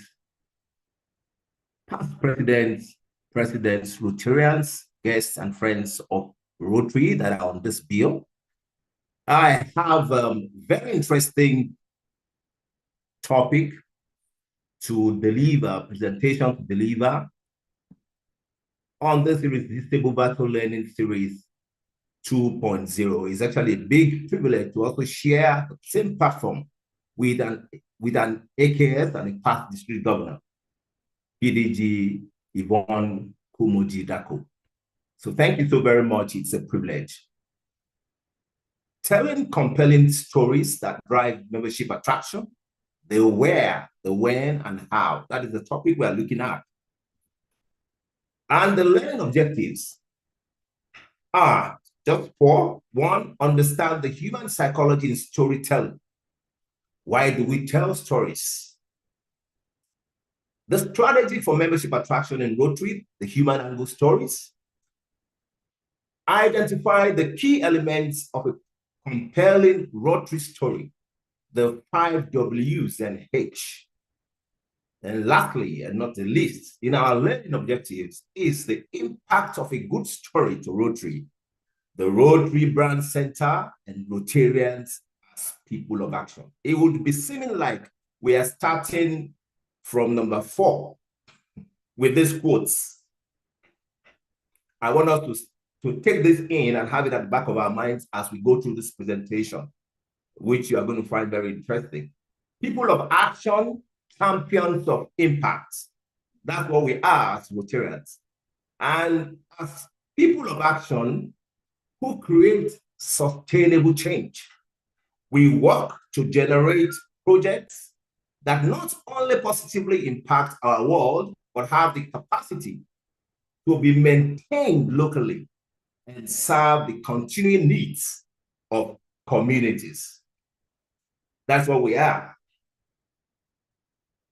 past presidents, Rotarians, guests, and friends of Rotary that are on this bill. I have a very interesting topic to deliver, presentation to deliver on this Irresistible Virtual Learning Series 2.0. It's actually a big privilege to also share the same platform with an AKS and a past district governor, PDG Yvonne Kumoji Dako. So thank you so very much. It's a privilege. Telling compelling stories that drive membership attraction, the where, the when, and how. That is the topic we're looking at. And the learning objectives are just four. One, understand the human psychology in storytelling. Why do we tell stories? The strategy for membership attraction in Rotary, the human angle stories. Identify the key elements of a compelling Rotary story, the 5 W's and H. And lastly, and not the least, in our learning objectives is the impact of a good story to Rotary, the Rotary Brand Center, and Rotarians as people of action. It would be seeming like we are starting from number 4 with these quotes. I want us to take this in and have it at the back of our minds as we go through this presentation, which you are going to find very interesting. People of action, champions of impact. That's what we are as Rotarians. And as people of action who create sustainable change, we work to generate projects that not only positively impact our world, but have the capacity to be maintained locally and serve the continuing needs of communities. That's what we are.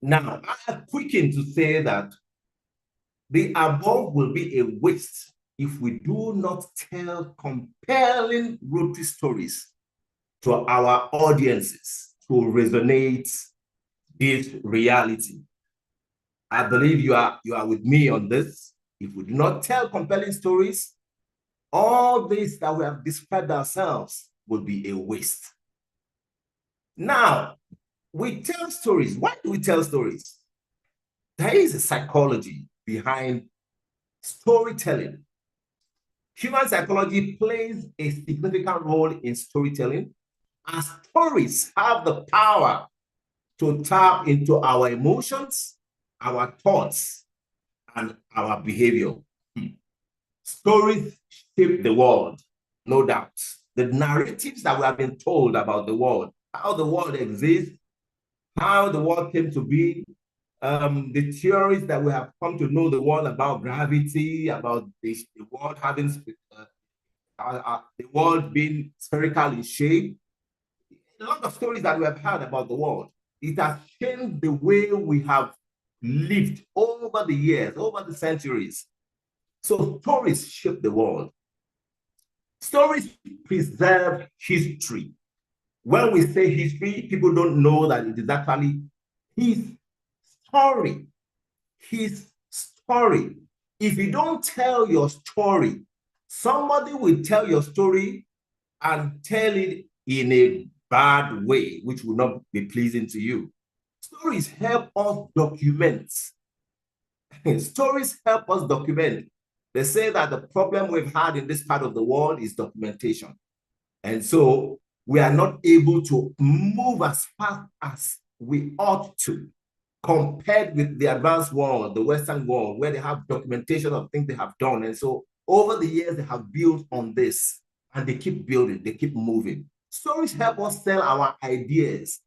Now, I quicken to say that the above will be a waste if we do not tell compelling Rotary stories to our audiences to resonate this reality. I believe you are with me on this. If we do not tell compelling stories, all this that we have described ourselves will be a waste. Now, we tell stories. Why do we tell stories? There is a psychology behind storytelling. Human psychology plays a significant role in storytelling, as stories have the power to tap into our emotions, our thoughts, and our behavior. Stories shape the world, no doubt. The narratives that we have been told about the world, how the world exists, how the world came to be, the theories that we have come to know the world about gravity, about the world having the world being spherical in shape. A lot of stories that we have heard about the world. It has changed the way we have lived over the years, over the centuries. So stories shape the world. Stories preserve history. When we say history, people don't know that it is actually his story. His story. If you don't tell your story, somebody will tell your story and tell it in a bad way, which will not be pleasing to you. Stories help us document. Stories help us document. They say that the problem we've had in this part of the world is documentation. And so we are not able to move as fast as we ought to, compared with the advanced world, the Western world, where they have documentation of things they have done. And so over the years, they have built on this, and they keep building, they keep moving. Stories help us tell our ideas.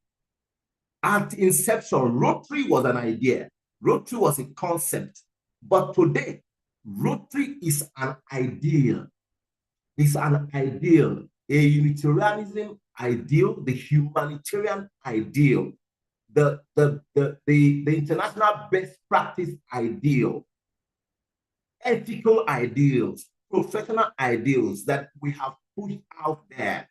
At inception, Rotary was an idea. Rotary was a concept. But today, Rotary is an ideal. It's an ideal, a Unitarianism ideal, the humanitarian ideal, the international best practice ideal, ethical ideals, professional ideals that we have pushed out there.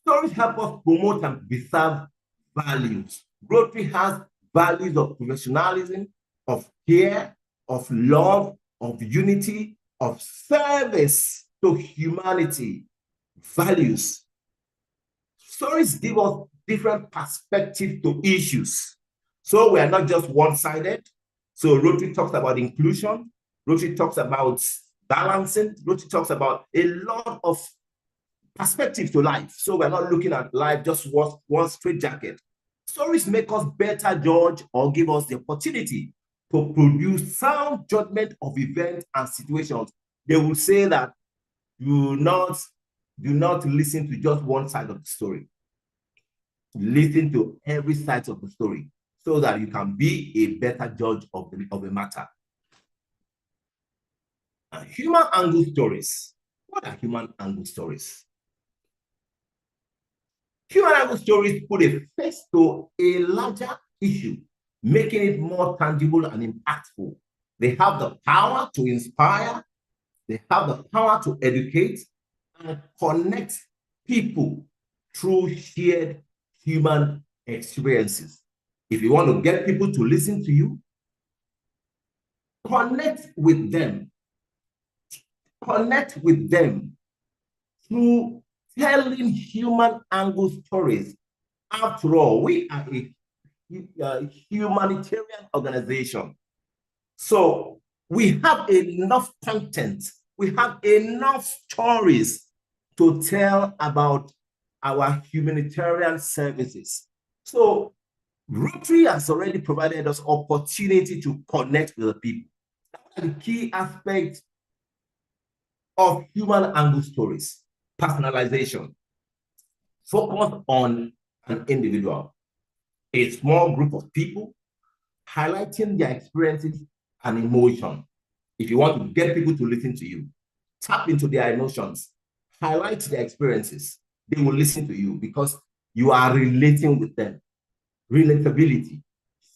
Stories help us promote and preserve values. Rotary has values of professionalism, of care, of love, of unity, of service to humanity. Values. Stories give us different perspectives to issues. So we are not just one-sided. So Rotary talks about inclusion. Rotary talks about balancing. Rotary talks about a lot of perspectives to life. So we're not looking at life just one straight jacket. Stories make us better judge or give us the opportunity to produce sound judgment of events and situations. They will say that do not listen to just one side of the story. Listen to every side of the story so that you can be a better judge of the matter. Human angle stories. What are human angle stories? Human angle stories put a face to a larger issue, making it more tangible and impactful. They have the power to inspire, they have the power to educate and connect people through shared human experiences. If you want to get people to listen to you, connect with them. Connect with them through telling human angle stories. After all, we are a humanitarian organization. So we have enough content, we have enough stories to tell about our humanitarian services. So Rotary has already provided us opportunity to connect with the people. That's the key aspect of human angle stories. Personalization. Focus on an individual, a small group of people, highlighting their experiences and emotion. If you want to get people to listen to you, tap into their emotions, highlight their experiences. They will listen to you because you are relating with them. Relatability,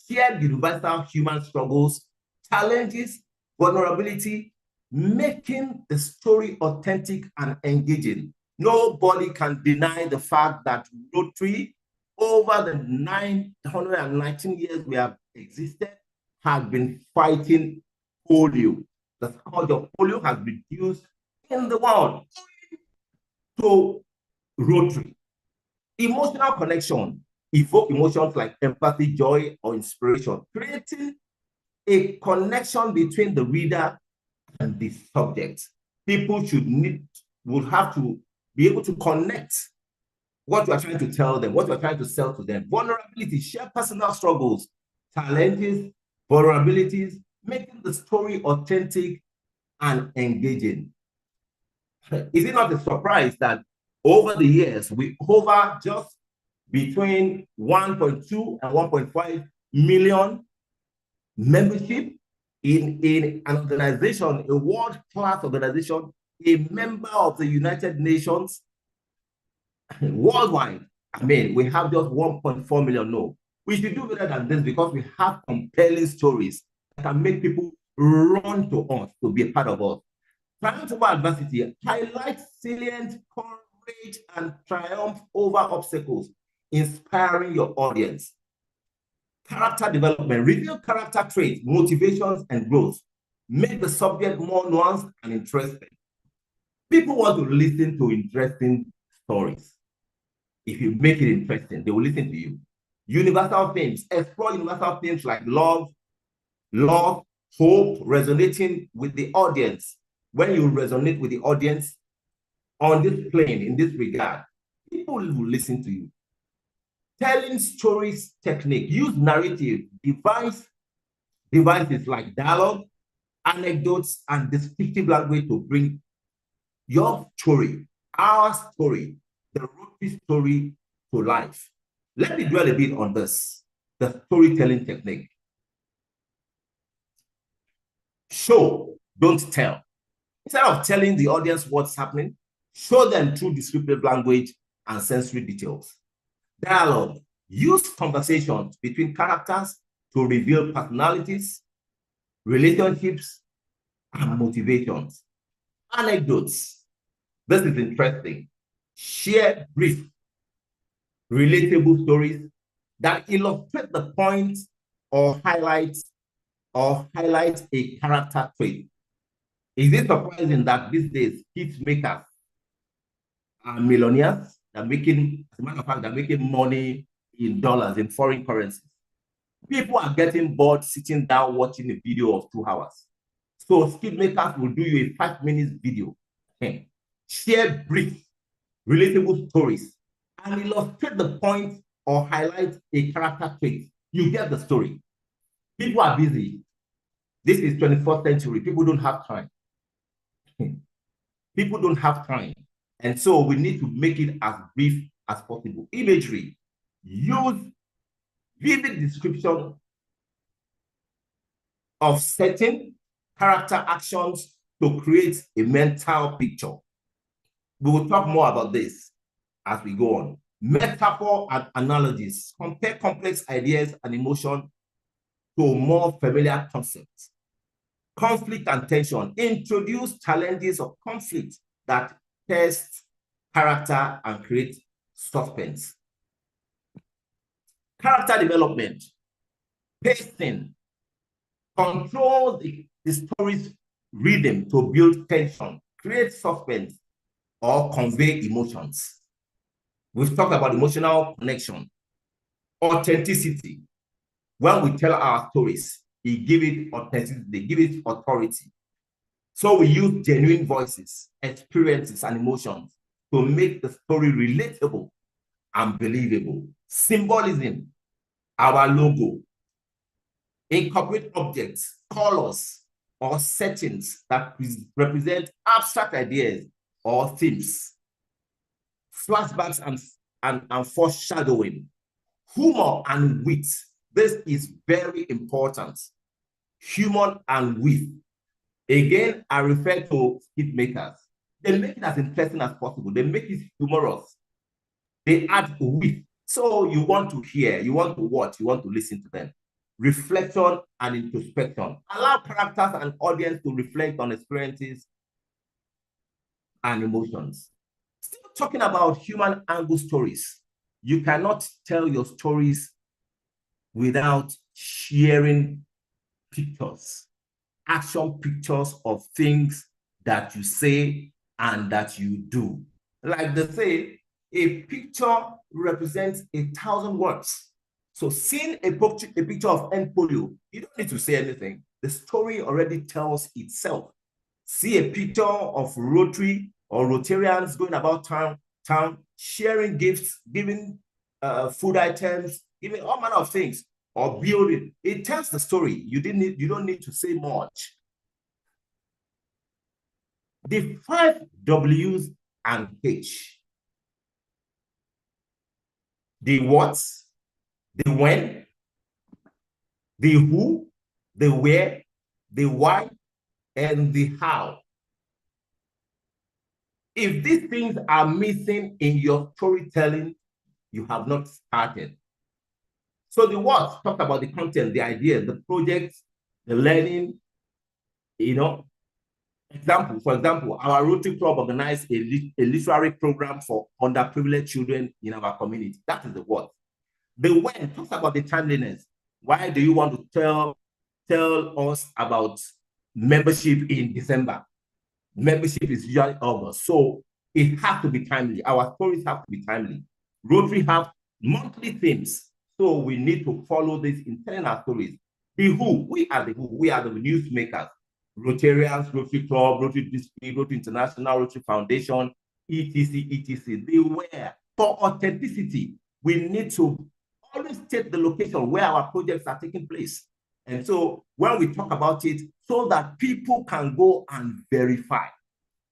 shared universal human struggles, challenges, vulnerability, making the story authentic and engaging. Nobody can deny the fact that Rotary, over the 919 years we have existed, has been fighting polio. The scourge of polio has reduced in the world. So, Rotary. Emotional connection, evoke emotions like empathy, joy, or inspiration, creating a connection between the reader and the subject. People would have to be able to connect what you are trying to tell them, what you are trying to sell to them. Vulnerability, share personal struggles, challenges, vulnerabilities, making the story authentic and engaging. Is it not a surprise that over the years, we hover just between 1.2 and 1.5 million membership in an organization, a world-class organization, a member of the United Nations worldwide? I mean, we have just 1.4 million. No, we should do better than this because we have compelling stories that can make people run to us to be a part of us. Triumph over adversity, highlight salient courage and triumph over obstacles, inspiring your audience. Character development, reveal character traits, motivations, and growth. Make the subject more nuanced and interesting. People want to listen to interesting stories. If you make it interesting, they will listen to you. Universal themes, explore universal themes like love, hope, resonating with the audience. When you resonate with the audience on this plane, in this regard, people will listen to you. Telling stories technique, use narrative, devices like dialogue, anecdotes, and descriptive language to bring your story, our story, the Rotary story to life. Let me dwell a bit on this, the storytelling technique. Show, don't tell. Instead of telling the audience what's happening, show them through descriptive language and sensory details. Dialogue, use conversations between characters to reveal personalities, relationships, and motivations. Anecdotes, this is interesting. Share brief, relatable stories that illustrate the point or highlight a character trait. Is it surprising that these days hit makers are millionaires? They're making, as a matter of fact, they're making money in dollars, in foreign currencies. People are getting bored sitting down watching a video of 2 hours. So skit makers will do you a 5-minute video. Share brief, relatable stories, and illustrate the point or highlight a character trait. You get the story. People are busy. This is 21st century. People don't have time. People don't have time. And so we need to make it as brief as possible. Imagery, use vivid description of setting, character actions, to create a mental picture. We will talk more about this as we go on. Metaphor and analogies. Compare complex ideas and emotion to more familiar concepts. Conflict and tension. Introduce challenges of conflict that test character and create suspense. Character development. Pacing. Control the story's rhythm to build tension, create suspense, or convey emotions. We've talked about emotional connection. Authenticity. When we tell our stories, we give it authenticity, give it authority. So we use genuine voices, experiences, and emotions to make the story relatable and believable. Symbolism, our logo. Incorporate objects, colors, or settings that represent abstract ideas or themes. Flashbacks and foreshadowing. Humor and wit. This is very important. Humor and wit. Again, I refer to skit makers. They make it as interesting as possible. They make it humorous. They add wit. So you want to hear, you want to watch, you want to listen to them. Reflection and introspection. Allow characters and audience to reflect on experiences and emotions. Still talking about human angle stories. You cannot tell your stories without sharing pictures, action pictures of things that you say and that you do. Like they say, a picture represents 1,000 words. So seeing a picture of end polio, you don't need to say anything. The story already tells itself. See a picture of Rotary or Rotarians going about town, sharing gifts, giving food items, giving all manner of things, or building. It tells the story. You don't need to say much. The 5 W's and H. The what, the when, the who, the where, the why, and the how. If these things are missing in your storytelling, you have not started. So the what talk about the content, the ideas, the projects, the learning, For example, our Rotary Club organized a literary program for underprivileged children in our community. That is the what. The when talks about the timeliness. Why do you want to tell us about membership in December? Membership is usually August, so it has to be timely. Our stories have to be timely. Rotary have monthly themes, so we need to follow this in telling our stories. The who, we are the who, we are the news makers. Rotarians, Rotary Club, Rotary District, Rotary International, Rotary Foundation, etc., etc. The where. For authenticity, we need to always state the location where our projects are taking place. And so when we talk about it, so that people can go and verify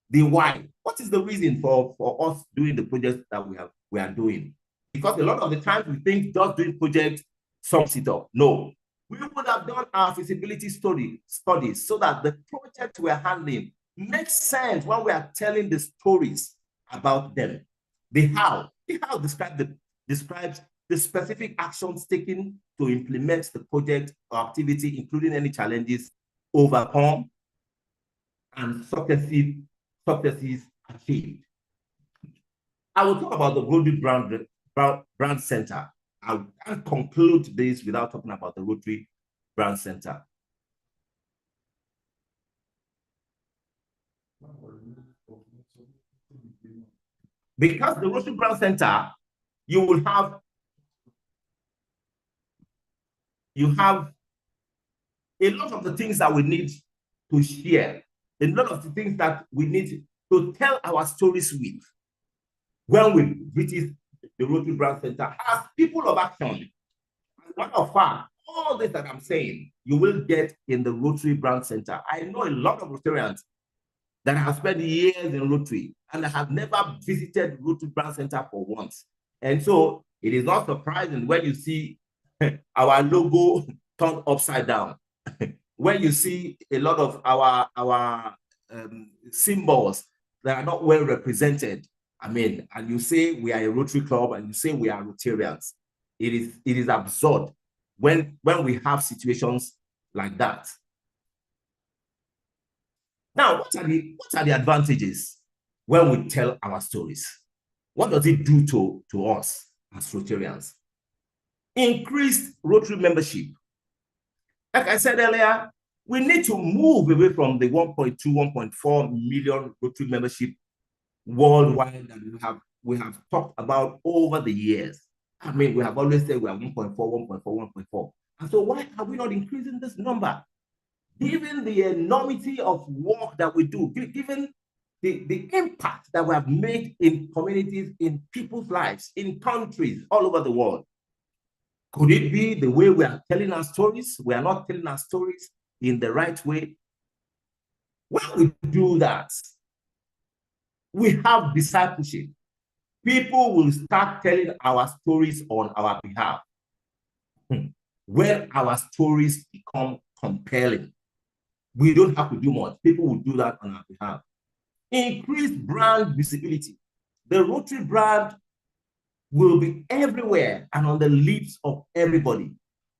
the why. What is the reason for us doing the projects that we are doing? Because a lot of the times we think just doing projects sums it up. No, we would have done our feasibility studies so that the project we're handling makes sense when we are telling the stories about them. The how describes the specific actions taken to implement the project or activity, including any challenges overcome and successes achieved. I will talk about the Rotary Brand Center. I can't conclude this without talking about the Rotary Brand Center. Because the Rotary Brand Center, you have a lot of the things that we need to share, a lot of the things that we need to tell our stories with when we visit the Rotary Brand Center as people of action. As a matter of fact, all this that I'm saying, you will get in the Rotary Brand Center. I know a lot of Rotarians that have spent years in Rotary and have never visited Rotary Brand Center for once. And so it is not surprising when you see our logo turned upside down. When you see a lot of our symbols that are not well represented. I mean, and you say we are a Rotary Club and you say we are Rotarians. It is absurd when we have situations like that. Now, what are the advantages when we tell our stories? What does it do to us as Rotarians? Increased Rotary membership. Like I said earlier, we need to move away from the 1.2, 1.4 million Rotary membership worldwide that we have talked about over the years. I mean, we have always said we are 1.4, 1.4, 1.4. And so why are we not increasing this number? Given the enormity of work that we do, given the impact that we have made in communities, in people's lives, in countries all over the world. Could it be the way we are telling our stories? We are not telling our stories in the right way. When we do that, we have discipleship. People will start telling our stories on our behalf. When our stories become compelling, we don't have to do much. People will do that on our behalf. Increased brand visibility. The Rotary brand will be everywhere and on the lips of everybody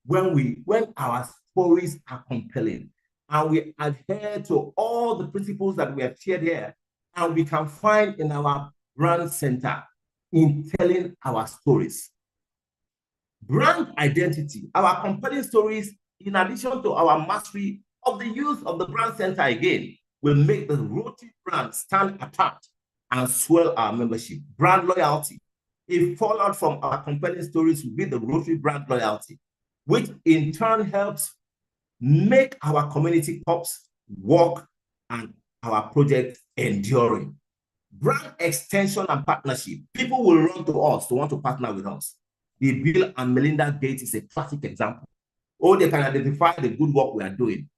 when our stories are compelling and we adhere to all the principles that we have shared here, and we can find in our brand center in telling our stories. Brand identity, our compelling stories, in addition to our mastery of the use of the brand center again, will make the Rotary brand stand apart and swell our membership. Brand loyalty. A fallout from our compelling stories will be the Rotary brand loyalty, which in turn helps make our community corps work and our project enduring. Brand extension and partnership. People will run to us to want to partner with us. The Bill and Melinda Gates is a classic example. Or they can identify the good work we are doing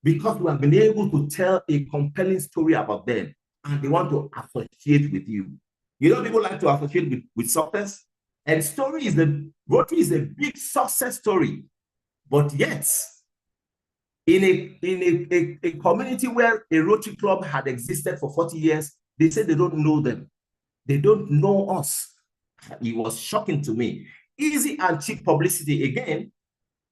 because we have been able to tell a compelling story about them and they want to associate with you. You know, people like to associate with success, and Rotary is a big success story. But yet, in a community where a Rotary Club had existed for 40 years, they said they don't know them. They don't know us. It was shocking to me. Easy and cheap publicity again,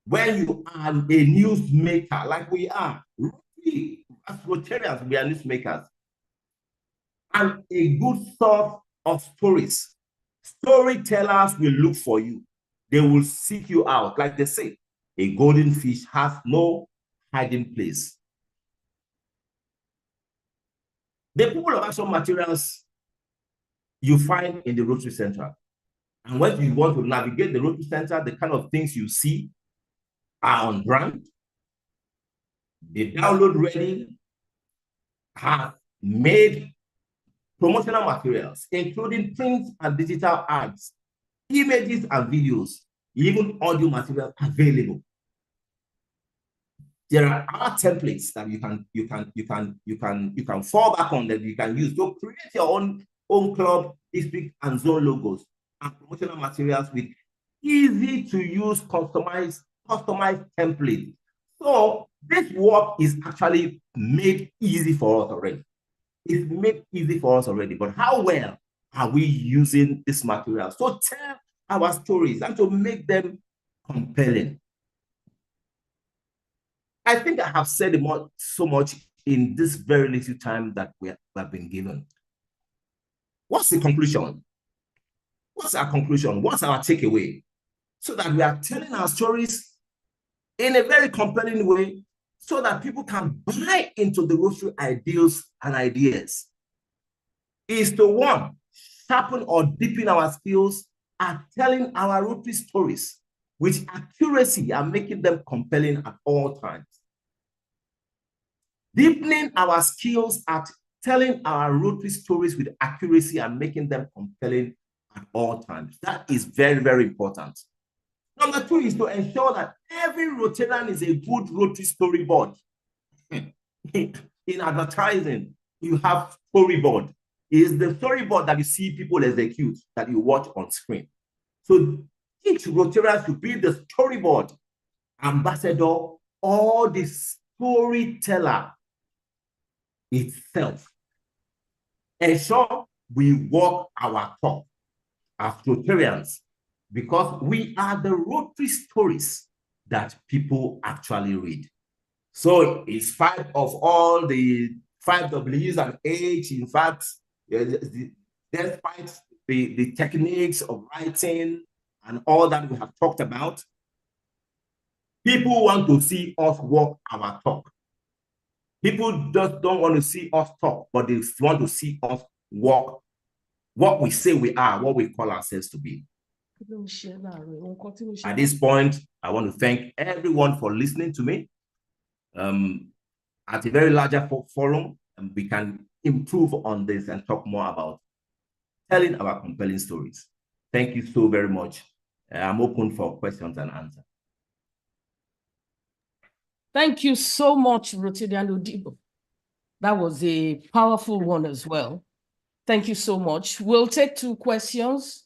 when you are a newsmaker like we are. Rotary, as Rotarians, we are newsmakers. And a good source of stories. Storytellers will look for you. They will seek you out. Like they say, a golden fish has no hiding place. The people of action materials you find in the Rotary Center. And when you want to navigate the Rotary Center, the kind of things you see are on brand. The download ready have made promotional materials, including print and digital ads, images and videos, even audio material available. There are templates that you can fall back on, that you can use to create your own club, district, and zone logos and promotional materials with easy to use customized templates. So this work is actually made easy for us already. It's made easy for us already, but how well are we using this material? So tell our stories and to make them compelling. I think I have said so much in this very little time that we have been given. What's the conclusion? What's our conclusion? What's our takeaway? So that we are telling our stories in a very compelling way so that people can buy into the Rotary ideals and ideas. Is to, one, sharpen or deepen our skills at telling our Rotary stories with accuracy and making them compelling at all times. Deepening our skills at telling our Rotary stories with accuracy and making them compelling at all times. That is very, very important. Number two is to ensure that every Rotarian is a good Rotary storyboard. In advertising, you have storyboard. It is the storyboard that you see people execute that you watch on screen. So each Rotarian should be the storyboard ambassador or the storyteller itself. Ensure we walk our talk as Rotarians, because we are the Rotary stories that people actually read. So it's 5 of all the 5 W's and H. In fact, despite the techniques of writing and all that we have talked about, people want to see us walk our talk. People just don't want to see us talk, but they want to see us walk what we say we are, what we call ourselves to be. At this point, I want to thank everyone for listening to me. At a very larger forum, we can improve on this and talk more about telling our compelling stories. Thank you so very much. I'm open for questions and answers. Thank you so much, Rotarian Odibo. That was a powerful one as well. Thank you so much. We'll take 2 questions.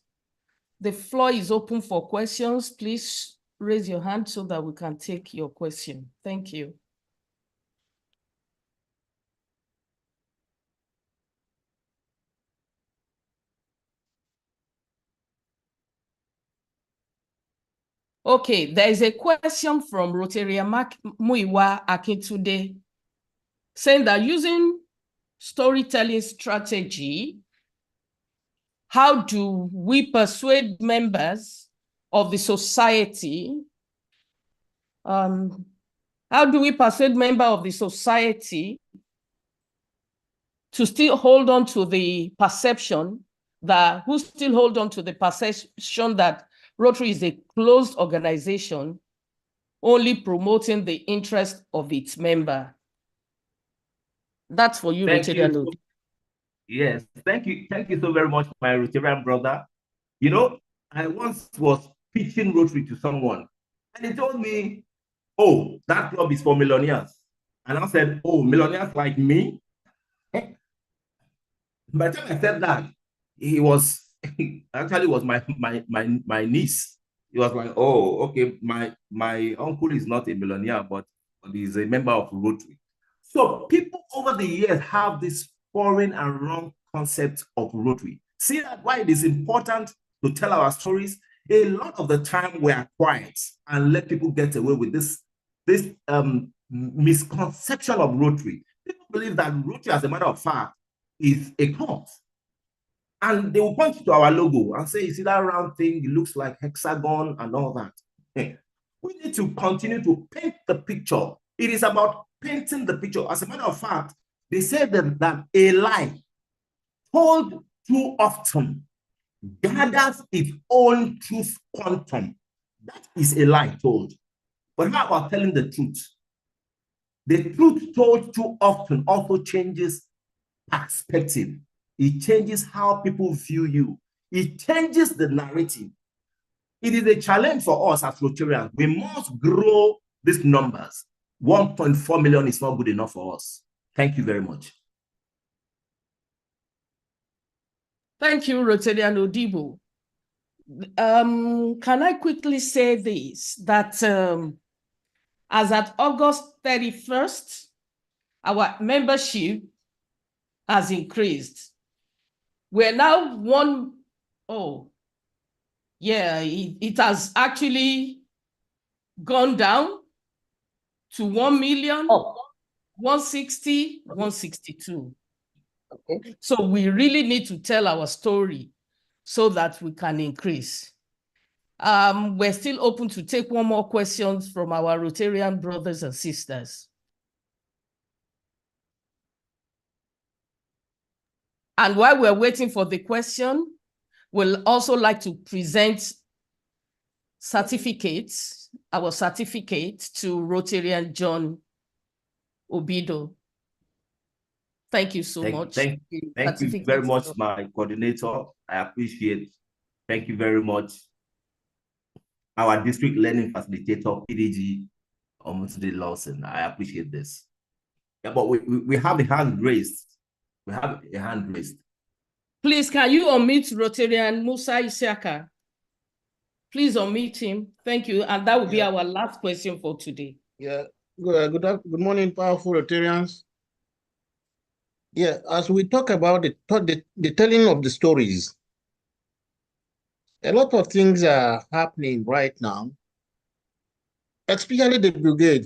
The floor is open for questions. Please raise your hand so that we can take your question. Thank you. Okay, there is a question from Rotarian Muiwa Akintude saying that using storytelling strategy, how do we persuade members of the society? How do we persuade members of the society to still hold on to the perception that, who still hold on to the perception that Rotary is a closed organization, only promoting the interest of its member? That's for you, Rotarian. Yes, thank you so very much, my Rotarian brother. You know, I once was pitching Rotary to someone, and he told me, "Oh, that club is for millionaires." And I said, "Oh, millionaires like me?" By the time I said that, he was actually was my niece. He was like, "Oh, okay, my uncle is not a millionaire, but he's a member of Rotary." So people over the years have this foreign and wrong concept of Rotary. See that why it is important to tell our stories. A lot of the time we are quiet and let people get away with this misconception of Rotary. People believe that Rotary, as a matter of fact, is a cult. And they will point to our logo and say, "You see that round thing? It looks like hexagon and all that." We need to continue to paint the picture. It is about painting the picture. As a matter of fact, they said that a lie told too often gathers its own truth quantum. That is a lie told. But how about telling the truth? The truth told too often also changes perspective. It changes how people view you. It changes the narrative. It is a challenge for us as Rotarians. We must grow these numbers. 1.4 million is not good enough for us. Thank you very much. Thank you, Rotarian Odibo. Can I quickly say this, that as at August 31st, our membership has increased. We're now it has actually gone down to 1,160,162. Okay. So we really need to tell our story so that we can increase. We're still open to take one more questions from our Rotarian brothers and sisters. And while we're waiting for the question, we'll also like to present certificates, our certificate to Rotarian John Obido. Thank you so much. Thank you very much, my coordinator. I appreciate it. Thank you very much. Our district learning facilitator, PDG, Omotunde Lawson. I appreciate this. Yeah, but we have a hand raised. We have a hand raised. Please, can you unmute Rotarian Musa Isiaka? Please unmute him. Thank you. And that will be our last question for today. Yeah. Good morning, powerful Rotarians. Yeah, as we talk about the telling of the stories, a lot of things are happening right now, especially the brigade.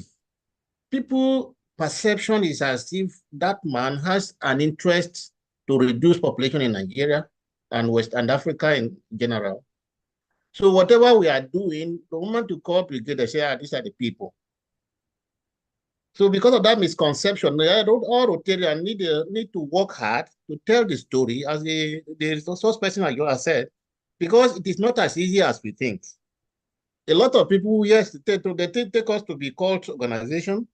People perception is as if that man has an interest to reduce population in Nigeria and West and Africa in general. So whatever we are doing, the moment you call brigade, they say, ah, these are the people. So because of that misconception, all Rotarians need to work hard to tell the story as the resource person like you have said, because it is not as easy as we think. A lot of people, yes, they take us to be called organization,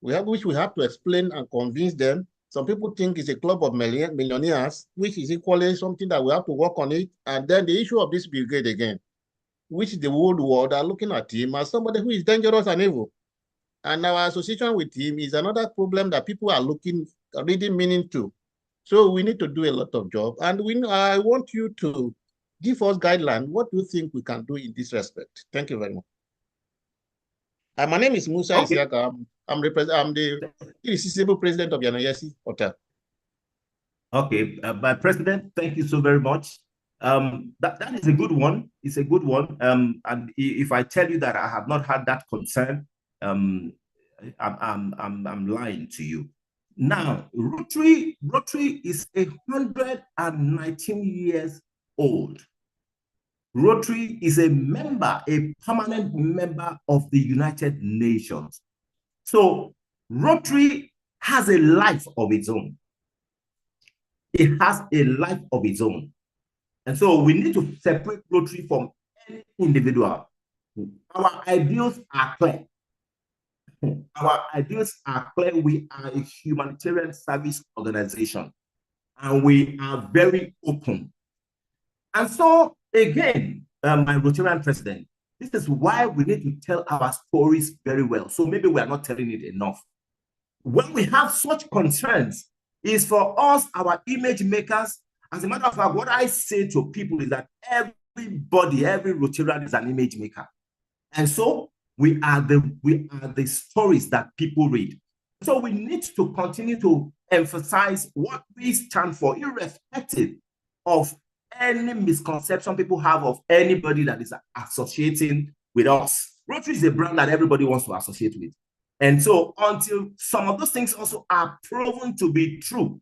which we have to explain and convince them. Some people think it's a club of millionaires, which is equally something that we have to work on it. And then the issue of this brigade again, which the whole world are looking at him as somebody who is dangerous and evil. And our association with him is another problem that people are reading meaning to. So we need to do a lot of job. And I want you to give us guidelines. What do you think we can do in this respect? Thank you very much. My name is Musa Isiaka. I'm the Irresistible President of Yanayesi Hotel. Okay, my president, thank you so very much. That is a good one. It's a good one. And if I tell you that I have not had that concern, I'm lying to you. Now, Rotary is 119 years old. Rotary is a permanent member of the United Nations. So Rotary has a life of its own. It has a life of its own. And so we need to separate Rotary from any individual. Our ideals are clear. Our ideals are clear. We are a humanitarian service organization, and we are very open. And so, again, my Rotarian president, this is why we need to tell our stories very well. So maybe we are not telling it enough. When we have such concerns, is for us, our image makers. As a matter of fact, what I say to people is that every Rotarian is an image maker. And so we are the stories that people read. So we need to continue to emphasize what we stand for, irrespective of any misconception people have of anybody that is associating with us. Rotary is a brand that everybody wants to associate with. And so until some of those things also are proven to be true,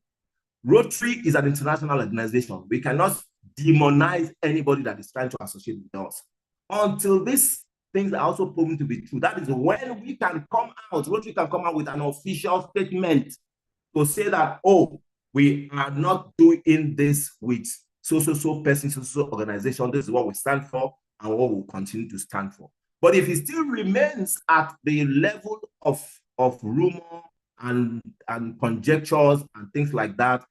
Rotary is an international organization. We cannot demonize anybody that is trying to associate with us. Until these things are also proven to be true, that is when we can come out, Rotary can come out with an official statement to say that, oh, we are not doing this with so person, so organization. This is what we stand for and what we'll continue to stand for. But if it still remains at the level of rumor and conjectures and things like that,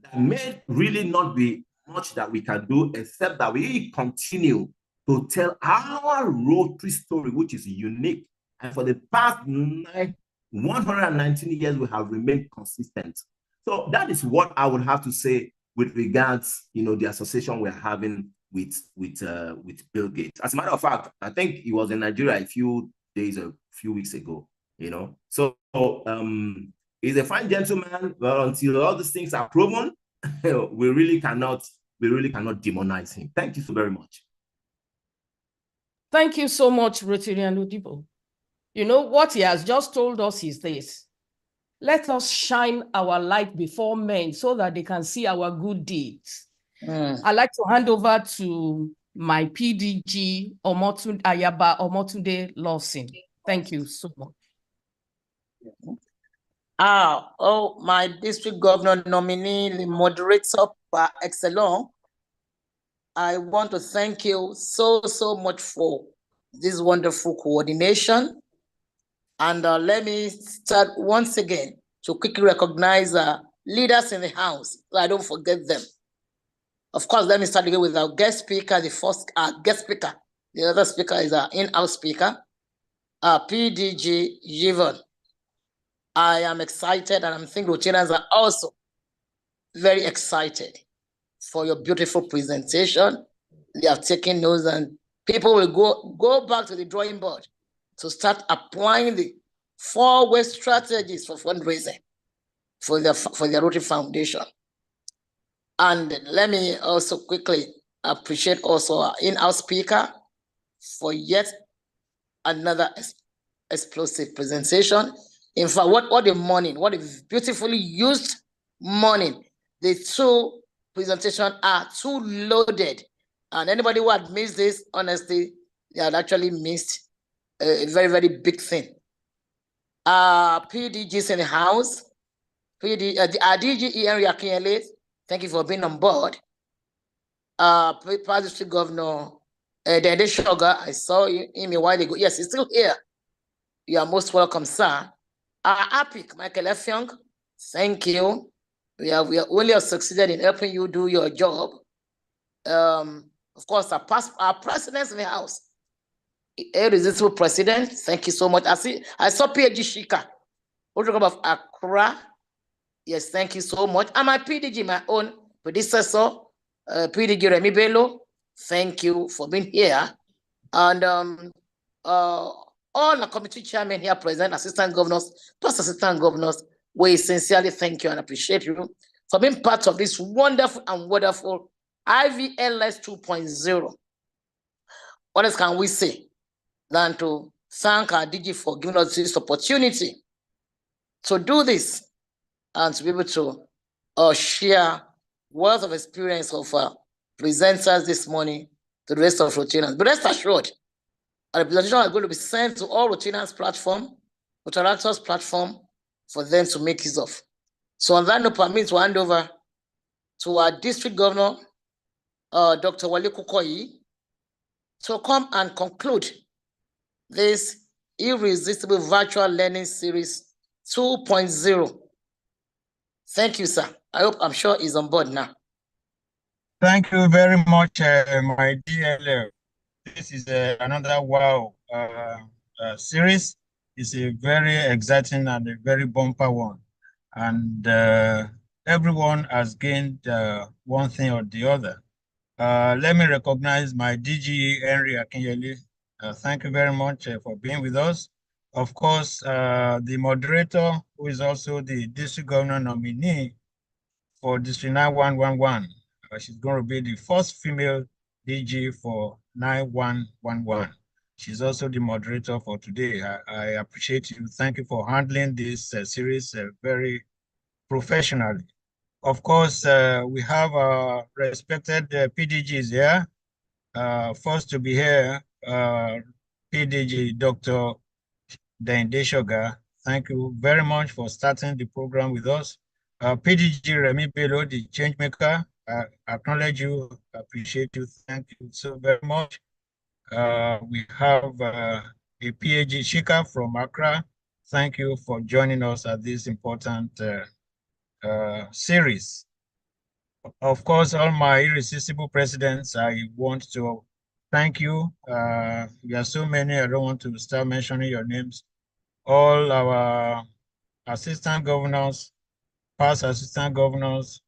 there may really not be much that we can do except that we continue to tell our Rotary story, which is unique. And for the past 119 years, we have remained consistent. So that is what I would have to say with regards, the association we're having with Bill Gates. As a matter of fact, I think he was in Nigeria a few weeks ago, So he's a fine gentleman, but until all these things are proven, we really cannot demonize him. Thank you so very much. Thank you so much, Rotarian Odibo. What he has just told us is this: let us shine our light before men so that they can see our good deeds. I'd like to hand over to my PDG, Ayaba Omotunde Lawson. Thank you so much. My district governor nominee, the moderator par excellence, I want to thank you so much for this wonderful coordination. And let me start once again to quickly recognize leaders in the house, so I don't forget them. Of course, let me start again with our guest speaker, the first guest speaker. The other speaker is our in-house speaker, PDG Yvonne. I am excited, and I think Rotarians are also very excited for your beautiful presentation. They have taken notes, and people will go back to the drawing board to start applying the 4-way strategies for fundraising. for the Rotary Foundation. And let me also quickly appreciate also our in-house speaker for yet another explosive presentation. In fact, what a morning, what a beautifully used morning. The two presentations are too loaded. And anybody who had missed this, honestly, they had actually missed a very, very big thing. PDGs in the house. Our DG Henry Akinyele, thank you for being on board. Past District Governor Dende Sugar, I saw him a while ago. Yes, he's still here. You are most welcome, sir. APIC, Michael Effiong, thank you. We are only succeeded in helping you do your job. Of course, our presidents in the house, Irresistible President, thank you so much. I saw PhD Shika, of Accra. Yes, thank you so much. And my PDG, my own predecessor, PDG Remy Bello, thank you for being here. And all the committee chairmen here present, assistant governors, plus assistant governors, we sincerely thank you and appreciate you for being part of this wonderful and wonderful IVLS 2.0. What else can we say than to thank our DG for giving us this opportunity to do this and to be able to share words of experience of presenters this morning to the rest of Rotarians. But rest assured, the presentation is going to be sent to all Rotarians platform, Rotaractors platform, for them to make use of. So on that note, permit to hand over to our district governor, Dr. Wale Kukoyi, to come and conclude this Irresistible Virtual Learning Series 2.0. Thank you, sir. I'm sure he's on board now. Thank you very much, my dear. This is another wow series. It's a very exciting and a very bumper one. And everyone has gained one thing or the other. Let me recognize my DG Henry Akinyele. Thank you very much for being with us. Of course, the moderator, who is also the district governor nominee for District 9111. She's going to be the first female DG for 9111. She's also the moderator for today. I appreciate you. Thank you for handling this series very professionally. Of course, we have our respected PDGs here. First to be here, PDG Dr. Dende Sugar. Thank you very much for starting the program with us. PDG Remy Bello, the change maker. Acknowledge you, appreciate you, thank you so very much. We have a PhD Shika from Accra. Thank you for joining us at this important series. Of course, all my irresistible presidents, I want to thank you. There are so many, I don't want to start mentioning your names. All our assistant governors, past assistant governors,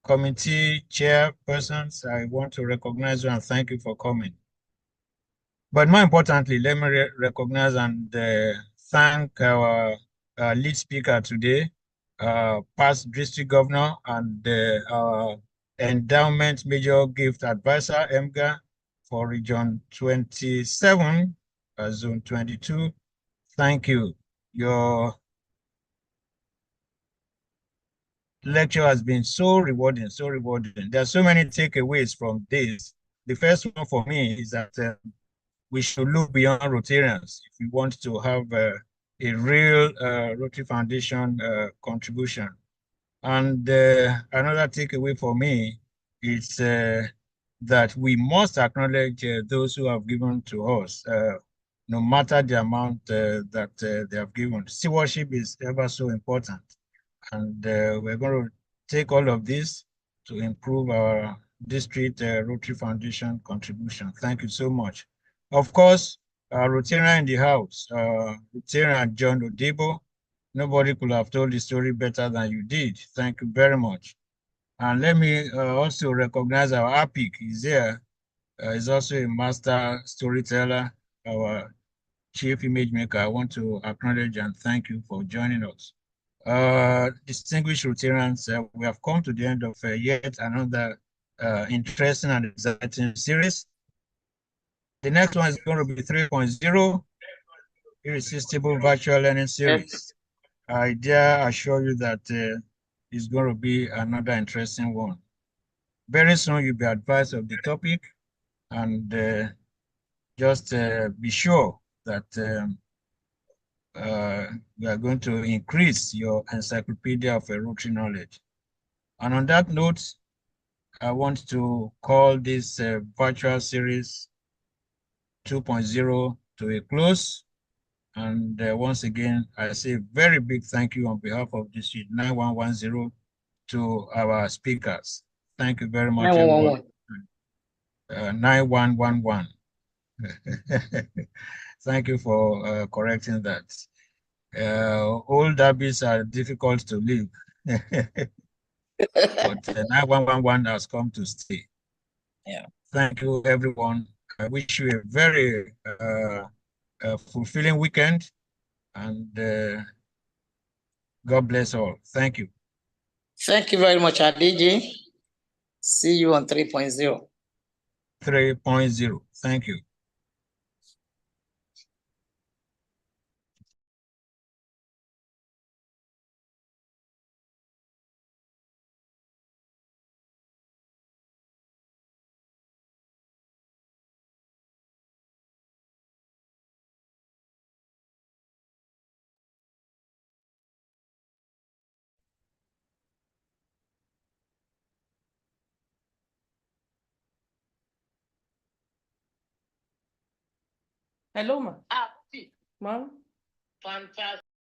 committee chairpersons, I want to recognize you and thank you for coming. But more importantly, let me recognize and thank our lead speaker today, past district governor and our endowment major gift advisor, EMGA, for Region 27, Zone 22. Thank you. Your lecture has been so rewarding, so rewarding. There are so many takeaways from this. The first one for me is that we should look beyond Rotarians if we want to have a real Rotary Foundation contribution. And another takeaway for me is that we must acknowledge those who have given to us, no matter the amount that they have given. Stewardship is ever so important. And we're going to take all of this to improve our district Rotary Foundation contribution. Thank you so much. Of course, Rotarian in the house, Rotarian John Odebo. Nobody could have told the story better than you did. Thank you very much. And let me also recognize our APIC. He's here. He's also a master storyteller, our chief image maker. I want to acknowledge and thank you for joining us. Distinguished Rotarians, we have come to the end of yet another interesting and exciting series. The next one is going to be 3.0, Irresistible Virtual Learning Series. I dare assure you that it's going to be another interesting one. Very soon you'll be advised of the topic, and just be sure that we are going to increase your encyclopedia of Rotary knowledge. And on that note, I want to call this virtual series 2.0 to a close. And once again, I say a very big thank you on behalf of District 9110 to our speakers. Thank you very much, 9111. 9111. Thank you for correcting that. Old habits are difficult to leave, but 9111 has come to stay. Yeah. Thank you, everyone. I wish you a very fulfilling weekend, and God bless all. Thank you. Thank you very much, Adiji. See you on 3.0. 3.0. Thank you. Hello, ma. Ma'am. Fantastic.